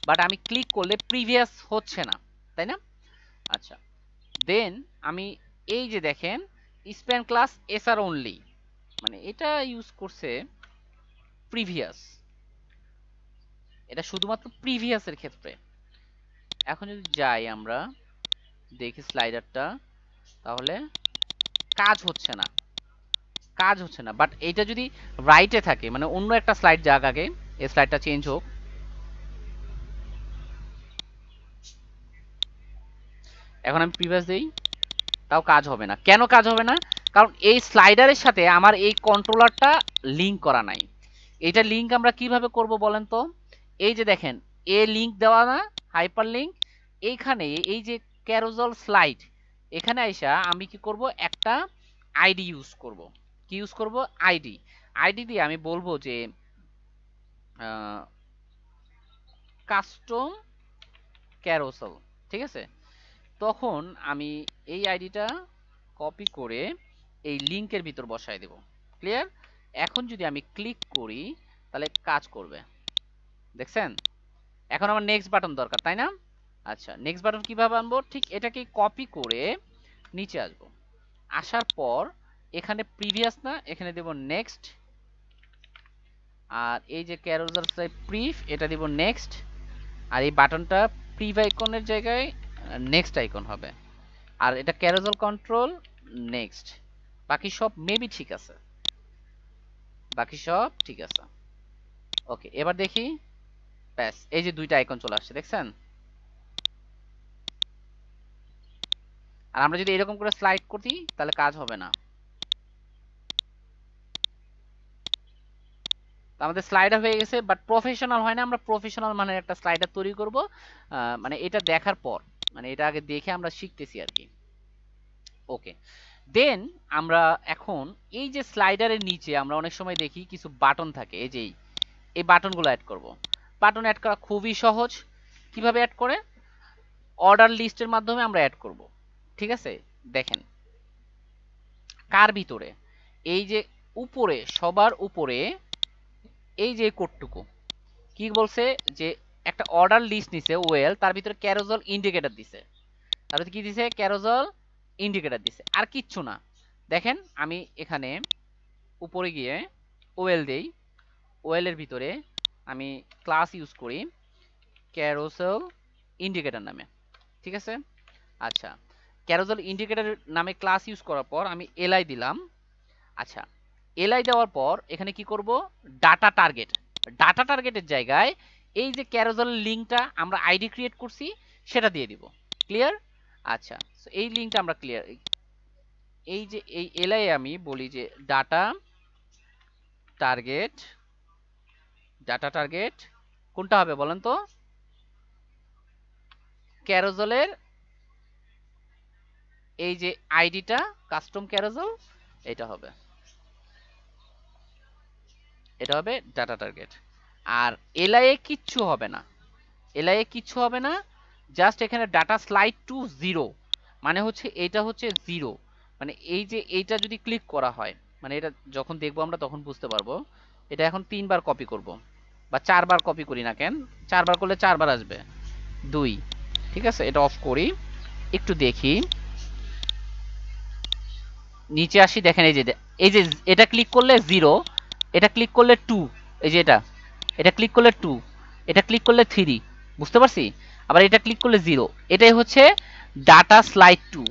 বাট আমি ক্লিক করলে প্রিভিয়াস হচ্ছে না, তাই না? আচ্ছা, দেন আমি এই যে দেখেন স্প্যান ক্লাস এসআর অনলি, মানে এটা ইউজ করছে প্রিভিয়াস, এটা শুধুমাত্র প্রিভিয়াসের ক্ষেত্রে। এখন যদি যাই আমরা দেখি স্লাইডারটা, তাহলে কাজ হচ্ছে না, কাজ হচ্ছে না। বাট এটা যদি রাইটে থাকে, মানে অন্য একটা স্লাইড যাক আগে, এই স্লাইডটা চেঞ্জ হোক, এখন আমি প্রিভিয়াস দিই, তাও কাজ হবে না। কেন কাজ হবে না? কারণ এই স্লাইডারের সাথে আমার এই কন্ট্রোলারটা লিংক করা নাই। এটা লিংক আমরা কিভাবে করব বলেন তো? এই যে দেখেন এ লিংক দেওয়া না, হাইপার লিংক, এইখানে এই যে ক্যারোজল স্লাইড, এখানে আইসা আমি কি করব? একটা আইডি ইউজ করব। কি ইউজ করব? আইডি। আইডি দিয়ে আমি বলবো যে কাস্টম ক্যারোসেল, ঠিক আছে? তখন আমি এই আইডিটা কপি করে এই লিংকের ভিতর বসায় দেব। ক্লিয়ার? এখন যদি আমি ক্লিক করি তাহলে কাজ করবে, দেখছেন? এখন আমার নেক্সট বাটন দরকার, তাই না? আচ্ছা, নেক্সট বাটন কিভাবে আনবো? ঠিক এটাকে কপি করে নিচে আসবো, আসার পর এখানে প্রিভিয়াস না, এখানে দেব নেক্সট, আর এই যে ক্যারোজার স্লাইড প্রিভ, এটা দেব নেক্সট, আর এই বাটনটা প্রিভ আইকনের জায়গায় নেক্সট আইকন হবে, আর এটা ক্যারোজল কন্ট্রোল নেক্সট। বাকি সব মেবি ঠিক আছে, বাকি সব ঠিক আছে। ওকে, এবার দেখি, ব্যাস এই যে দুইটা আইকন চলে আসছে, দেখছেন? আর আমরা যদি এরকম করে স্লাইড করি তাহলে কাজ হবে না। আমাদের স্লাইডার হয়ে গেছে, বাট প্রফেশনাল হয় না। আমরা প্রফেশনাল মানে একটা স্লাইডার তৈরি করব, মানে এটা দেখার পর, মানে এটা আগে দেখে আমরা শিখতেছি আর কি। ওকে, দেন আমরা এখন এই যে স্লাইডারের নিচে আমরা অনেক সময় দেখি কিছু বাটন থাকে, এই যে এই বাটনগুলো অ্যাড করব। বাটন অ্যাড করা খুবই সহজ। কিভাবে অ্যাড করে? অর্ডার লিস্টের মাধ্যমে আমরা অ্যাড করব, ঠিক আছে? দেখেন কার ভিতরে, এই যে উপরে, সবার উপরে এই যে কোডটুকু কি বলছে, যে একটা অর্ডার লিস্ট নিছে ওয়েল, তার ভিতরে ক্যারোজল ইন্ডিকেটর দিছে, তার ভিতরে কি দিছে? ক্যারোজল ইন্ডিকেটর দিছে, আর কিচ্ছু না। দেখেন আমি এখানে উপরে গিয়ে ওয়েল দেই, ওয়েলের ভিতরে আমি ক্লাস ইউজ করি ক্যারোসেল ইন্ডিকেটর নামে, ঠিক আছে? আচ্ছা, ক্যারোজেল ইন্ডিকেটর নামে ক্লাস ইউজ করার পর আমি এলআই দিলাম। আচ্ছা, এলআই দেওয়ার পর এখানে কি করব? ডাটা টার্গেট, ডাটা টার্গেটের জায়গায় এই যে ক্যারোজেল লিঙ্কটা আমরা আইডি ক্রিয়েট করছি সেটা দিয়ে দিব। ক্লিয়ার? আচ্ছা, সো এই লিঙ্কটা আমরা ক্লিয়ার, এই যে এই এলআই আমি বলি যে ডাটা টার্গেট, ডাটা টার্গেট কোনটা হবে বলেন তো? ক্যারোজেলের এই যে আইডিটা কাস্টম ক্যারোজেল, এটা হবে, এটা হবে ডাটা টার্গেট। আর এলআই কিচ্ছু হবে না, এলআই কিচ্ছু হবে না, জাস্ট এখানে ডাটা স্লাইড টু জিরো, মানে হচ্ছে এটা হচ্ছে জিরো, মানে এই যে এইটা যদি ক্লিক করা হয়, মানে এটা যখন দেখবো আমরা তখন বুঝতে পারবো। এটা এখন 3 বার কপি করব, বা 4 বার কপি করি না কেন, 4 বার করলে 4 বার আসবে, 2। ঠিক আছে, এটা অফ করি, একটু দেখি, নিচে আসি, দেখেন এই যে এটা ক্লিক করলে 0, এটা ক্লিক করলে 2, এই যে এটা ক্লিক করলে 2, এটা ক্লিক করলে 3, বুঝতে পারছি? আবার এটা ক্লিক করলে 0, এটাই হচ্ছে ডাটা স্লাইড টু।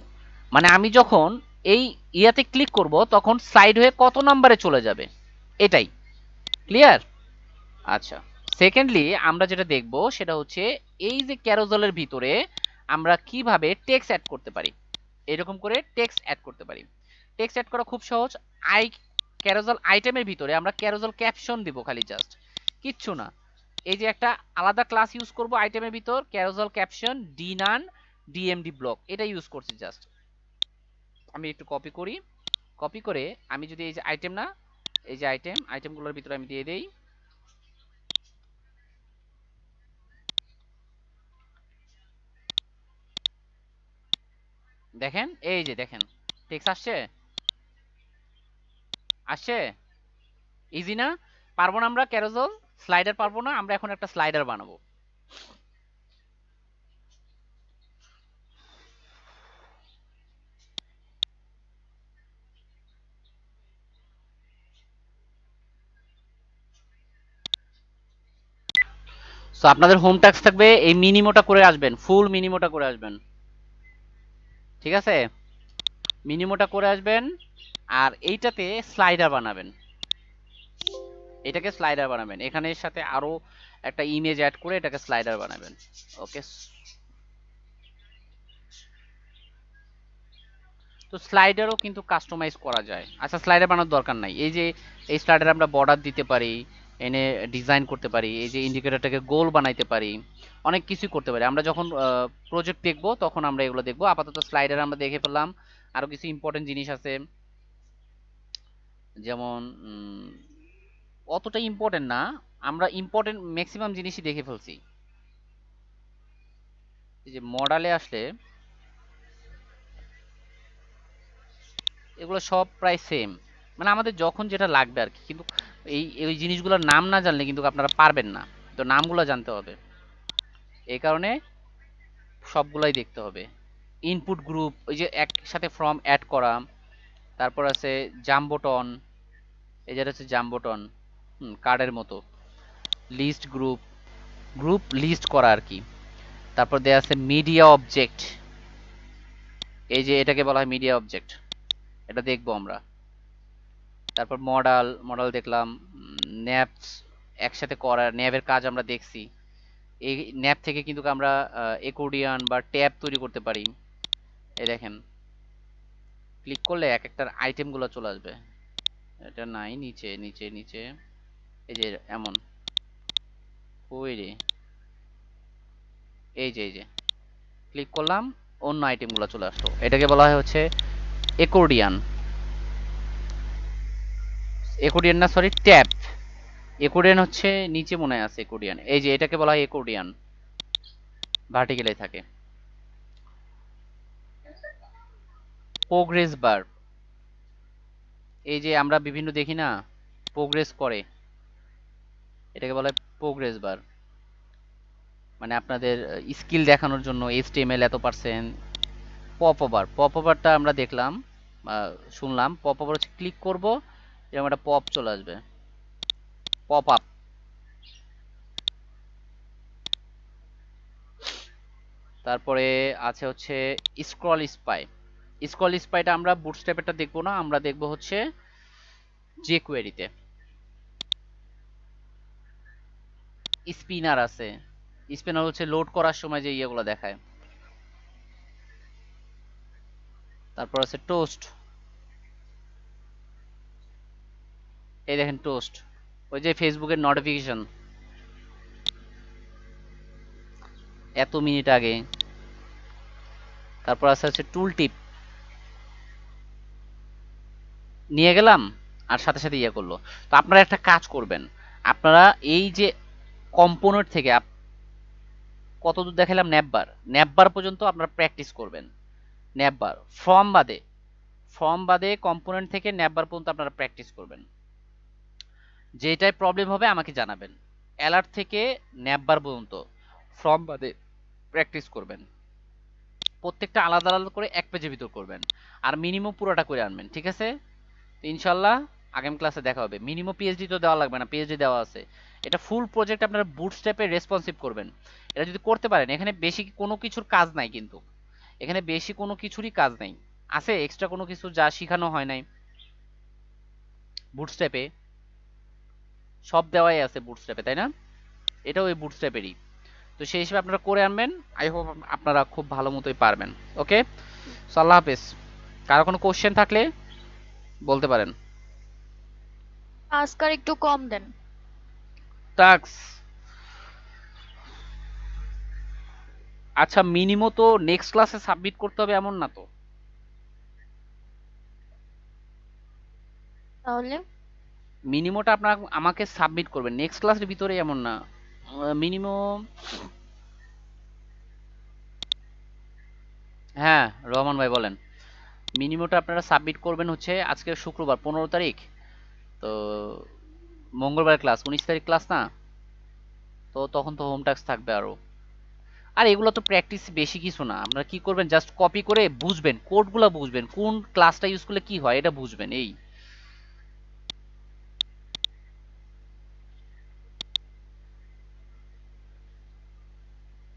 মানে আমি যখন এই ইয়াতে ক্লিক করব তখন স্লাইড হয়ে কত নম্বরে চলে যাবে, এটাই। ক্লিয়ার? আচ্ছা, সেকেন্ডলি আমরা যেটা দেখব সেটা হচ্ছে এই যে ক্যারোজেলের ভিতরে আমরা কিভাবে টেক্সট অ্যাড করতে পারি। এরকম করে টেক্সট অ্যাড করতে পারি। টেক্সট অ্যাড করা খুব সহজ। আই ক্যারোজেল আইটেমের ভিতরে আমরা ক্যারোজেল ক্যাপশন দিব, খালি জাস্ট, কিচ্ছু না। এই যে একটা আলাদা ক্লাস ইউজ করব আইটেমের ভিতর, carousel caption D none DMD block, এটা ইউজ করছি জাস্ট। আমি একটু কপি করি, কপি করে আমি যদি এই যে আইটেম, না এই যে আইটেমগুলোর ভিতরে আমি দিয়ে দেই, দেখেন এই যে দেখেন টেক্সট আসছে, আসছে, ইজি না? পারবো না আমরা ক্যারোজেল স্লাইডার, পারবো না? আমরা এখন একটা স্লাইডার বানাবো। সো আপনাদের হোম টাস্ক থাকবে এই মিনিমোটা করে আসবেন, ফুল মিনিমোটা করে আসবেন, ঠিক আছে? মিনিমোটা করে আসবেন, আর এইটাতে স্লাইডার বানাবেন, এটাকে স্লাইডার বানাবেন, এখানের সাথে আরো একটা ইমেজ অ্যাড করে এটাকে স্লাইডার বানাবেন। ওকে, তো স্লাইডারও কিন্তু কাস্টমাইজ করা যায়। আচ্ছা, স্লাইডার বানানোর দরকার নাই, এই যে এই স্লাইডারে আমরা বর্ডার দিতে পারি, এনে ডিজাইন করতে পারি, এই যে ইন্ডিকেটরটাকে গোল বানাইতে পারি, অনেক কিছুই করতে পারি। আমরা যখন প্রজেক্ট দেখব তখন আমরা এগুলো দেখব। আপাতত স্লাইডার আমরা দেখে ফেললাম। আরো কিছু ইম্পর্টেন্ট জিনিস আছে, যেমন অতটা ইম্পর্টেন্ট না, আমরা ইম্পর্টেন্ট ম্যাক্সিমাম জিনিসই দেখে ফেলছি। এই যে মডেলে আসলে এগুলো সব প্রায় সেম, মানে আমাদের যখন যেটা লাগবে আর কি। কিন্তু এই জিনিসগুলোর নাম না জানলে কিন্তু আপনারা পারবেন না, তো নামগুলো জানতে হবে, এই কারণে সবগুলাই দেখতে হবে। ইনপুট গ্রুপ, ওই যে একসাথে ফর্ম অ্যাড করা, তারপর আছে জাম্বোটন, এই যেটা হচ্ছে জাম্বোটন, কার্ডের মতো। লিস্ট গ্রুপ, গ্রুপ লিস্ট করা আর কি। তারপর দেয়া আছে মিডিয়া অবজেক্ট, এই যে এটাকে বলা হয় মিডিয়া অবজেক্ট, এটা দেখবো আমরা। তারপর মডেল, মডেল দেখলাম। ন্যাপস একসাথে করা, ন্যাবের কাজ আমরা দেখছি। এই ন্যাপ থেকে কিন্তু আমরা একোর্ডিয়ান বা ট্যাব তৈরি করতে পারি। এই দেখেন, ক্লিক করলে এক একটার আইটেমগুলো চলে আসবে। এটা নাই, নিচে নিচে নিচে, এই যে এমন, ওই রে, এই যে ক্লিক করলাম, অন্য আইটেমগুলো চলে আসলো। এটাকে বলা হয় হচ্ছে একোর্ডিয়ান, একোর্ডিয়ান না সরি, ট্যাব। একোর্ডিয়ান হচ্ছে নিচে মনে হয় আছে একোর্ডিয়ান, এই যে এটাকে বলা হয় একোর্ডিয়ান, ভার্টিক্যালে থাকে। প্রোগ্রেস বার, এই যে আমরা বিভিন্ন দেখি না প্রোগ্রেস করে, এটাকে বলা হয় প্রোগ্রেস বার। মানে আপনাদের স্কিল দেখানোর জন্য এইচটিএমএল এত পার্সেন্ট। পপ ওভার, পপ ওভারটা আমরা দেখলাম, শুনলাম। পপ ওভার হচ্ছে ক্লিক করব, এরকম একটা পপ চলে আসবে, পপ আপ। তারপরে আছে হচ্ছে স্ক্রল স্পাই। স্ক্রল স্পাইটা আমরা বুটস্ট্র্যাপেরটা দেখবো না, আমরা দেখবো হচ্ছে জেকুয়েরিতে। স্পিনার আছে, স্পিনার হচ্ছে লোড করার সময় যে ইয়েগুলো দেখায়। তারপর আছে টোস্ট, এই দেখেন টোস্ট, ওই যে ফেসবুকের নোটিফিকেশন এত মিনিট আগে। তারপর আছে হচ্ছে টুল টিপ, নিয়ে গেলাম আর সাথে সাথে ইয়ে করলো। তো আপনারা একটা কাজ করবেন, আপনারা এই যে কম্পোনেন্ট থেকে কতদূর দেখালাম, ন্যাপবার, ন্যাপবার পর্যন্ত আপনারা প্র্যাকটিস করবেন। ন্যাপবার ফর্ম বাদে কম্পোনেন্ট থেকে ন্যাপবার পর্যন্ত আপনারা প্র্যাকটিস করবেন। যেটাই প্রবলেম হবে আমাকে জানাবেন। অ্যালার্ট থেকে ন্যাববার পর্যন্ত ফ্রম বাদে প্র্যাকটিস করবেন। প্রত্যেকটা আলাদা আলাদা করে এক পেজের ভিতর করবেন, আর মিনিমাম পুরোটা করে আনবেন, ঠিক আছে? তো ইনশাল্লাহ আগামী ক্লাসে দেখা হবে। মিনিমাম পিএইচডি তো দেওয়া লাগবে না, পিএইচডি দেওয়া আছে। এটা ফুল প্রজেক্ট আপনারা বুটস্ট্র্যাপে রেসপন্সিভ করবেন। এটা যদি করতে পারেন, এখানে বেশি কোনো কিছুর কাজ নাই, কিন্তু এখানে বেশি কোনো কিছুরই কাজ নাই। আছে এক্সট্রা কোনো কিছু যা শেখানো হয় নাই বুটস্ট্র্যাপে? সব দেওয়াই আছে বুটস্ট্র্যাপে, তাই না? এটাও ওই বুটস্ট্র্যাপেরই। তো সেই হিসেবে আপনারা করে আনবেন। আই হোপ আপনারা খুব ভালো মতোই পারবেন। ওকে, সো আল্লাহ হাফেজ। কারো কোনো কোশ্চেন থাকলে বলতে পারেন। আজকাল একটু কম দেন। টাস্ক, আচ্ছা মিনিমো তো নেক্সট ক্লাসে সাবমিট করতে হবে এমন না তো? তাহলে মিনিমোটা আপনার আমাকে সাবমিট করবেন নেক্সট ক্লাসের ভিতরে, এমন না। মিনিমো, হ্যাঁ রহমান ভাই বলেন। মিনিমোটা আপনারা সাবমিট করবেন হচ্ছে আজকে শুক্রবার 15 তারিখ, তো মঙ্গলবার ক্লাস, 19 তারিখ ক্লাস না? তো তখন তো হোম টাস্ক থাকবে আরো। আর এগুলো তো প্র্যাকটিস, বেশি কিছু না। আপনারা কি করবেন, জাস্ট কপি করে বুঝবেন, কোডগুলো বুঝবেন, কোন ক্লাসটা ইউজ করলে কি হয় এটা বুঝবেন, এই।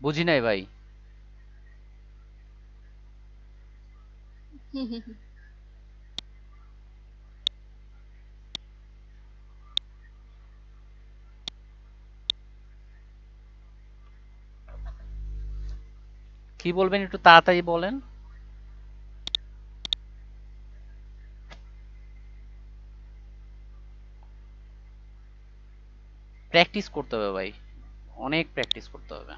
বুঝি নাই ভাই। কি বলবেন একটু তাড়াতাড়ি বলেন। প্র্যাকটিস করতে হবে ভাই, অনেক প্র্যাকটিস করতে হবে।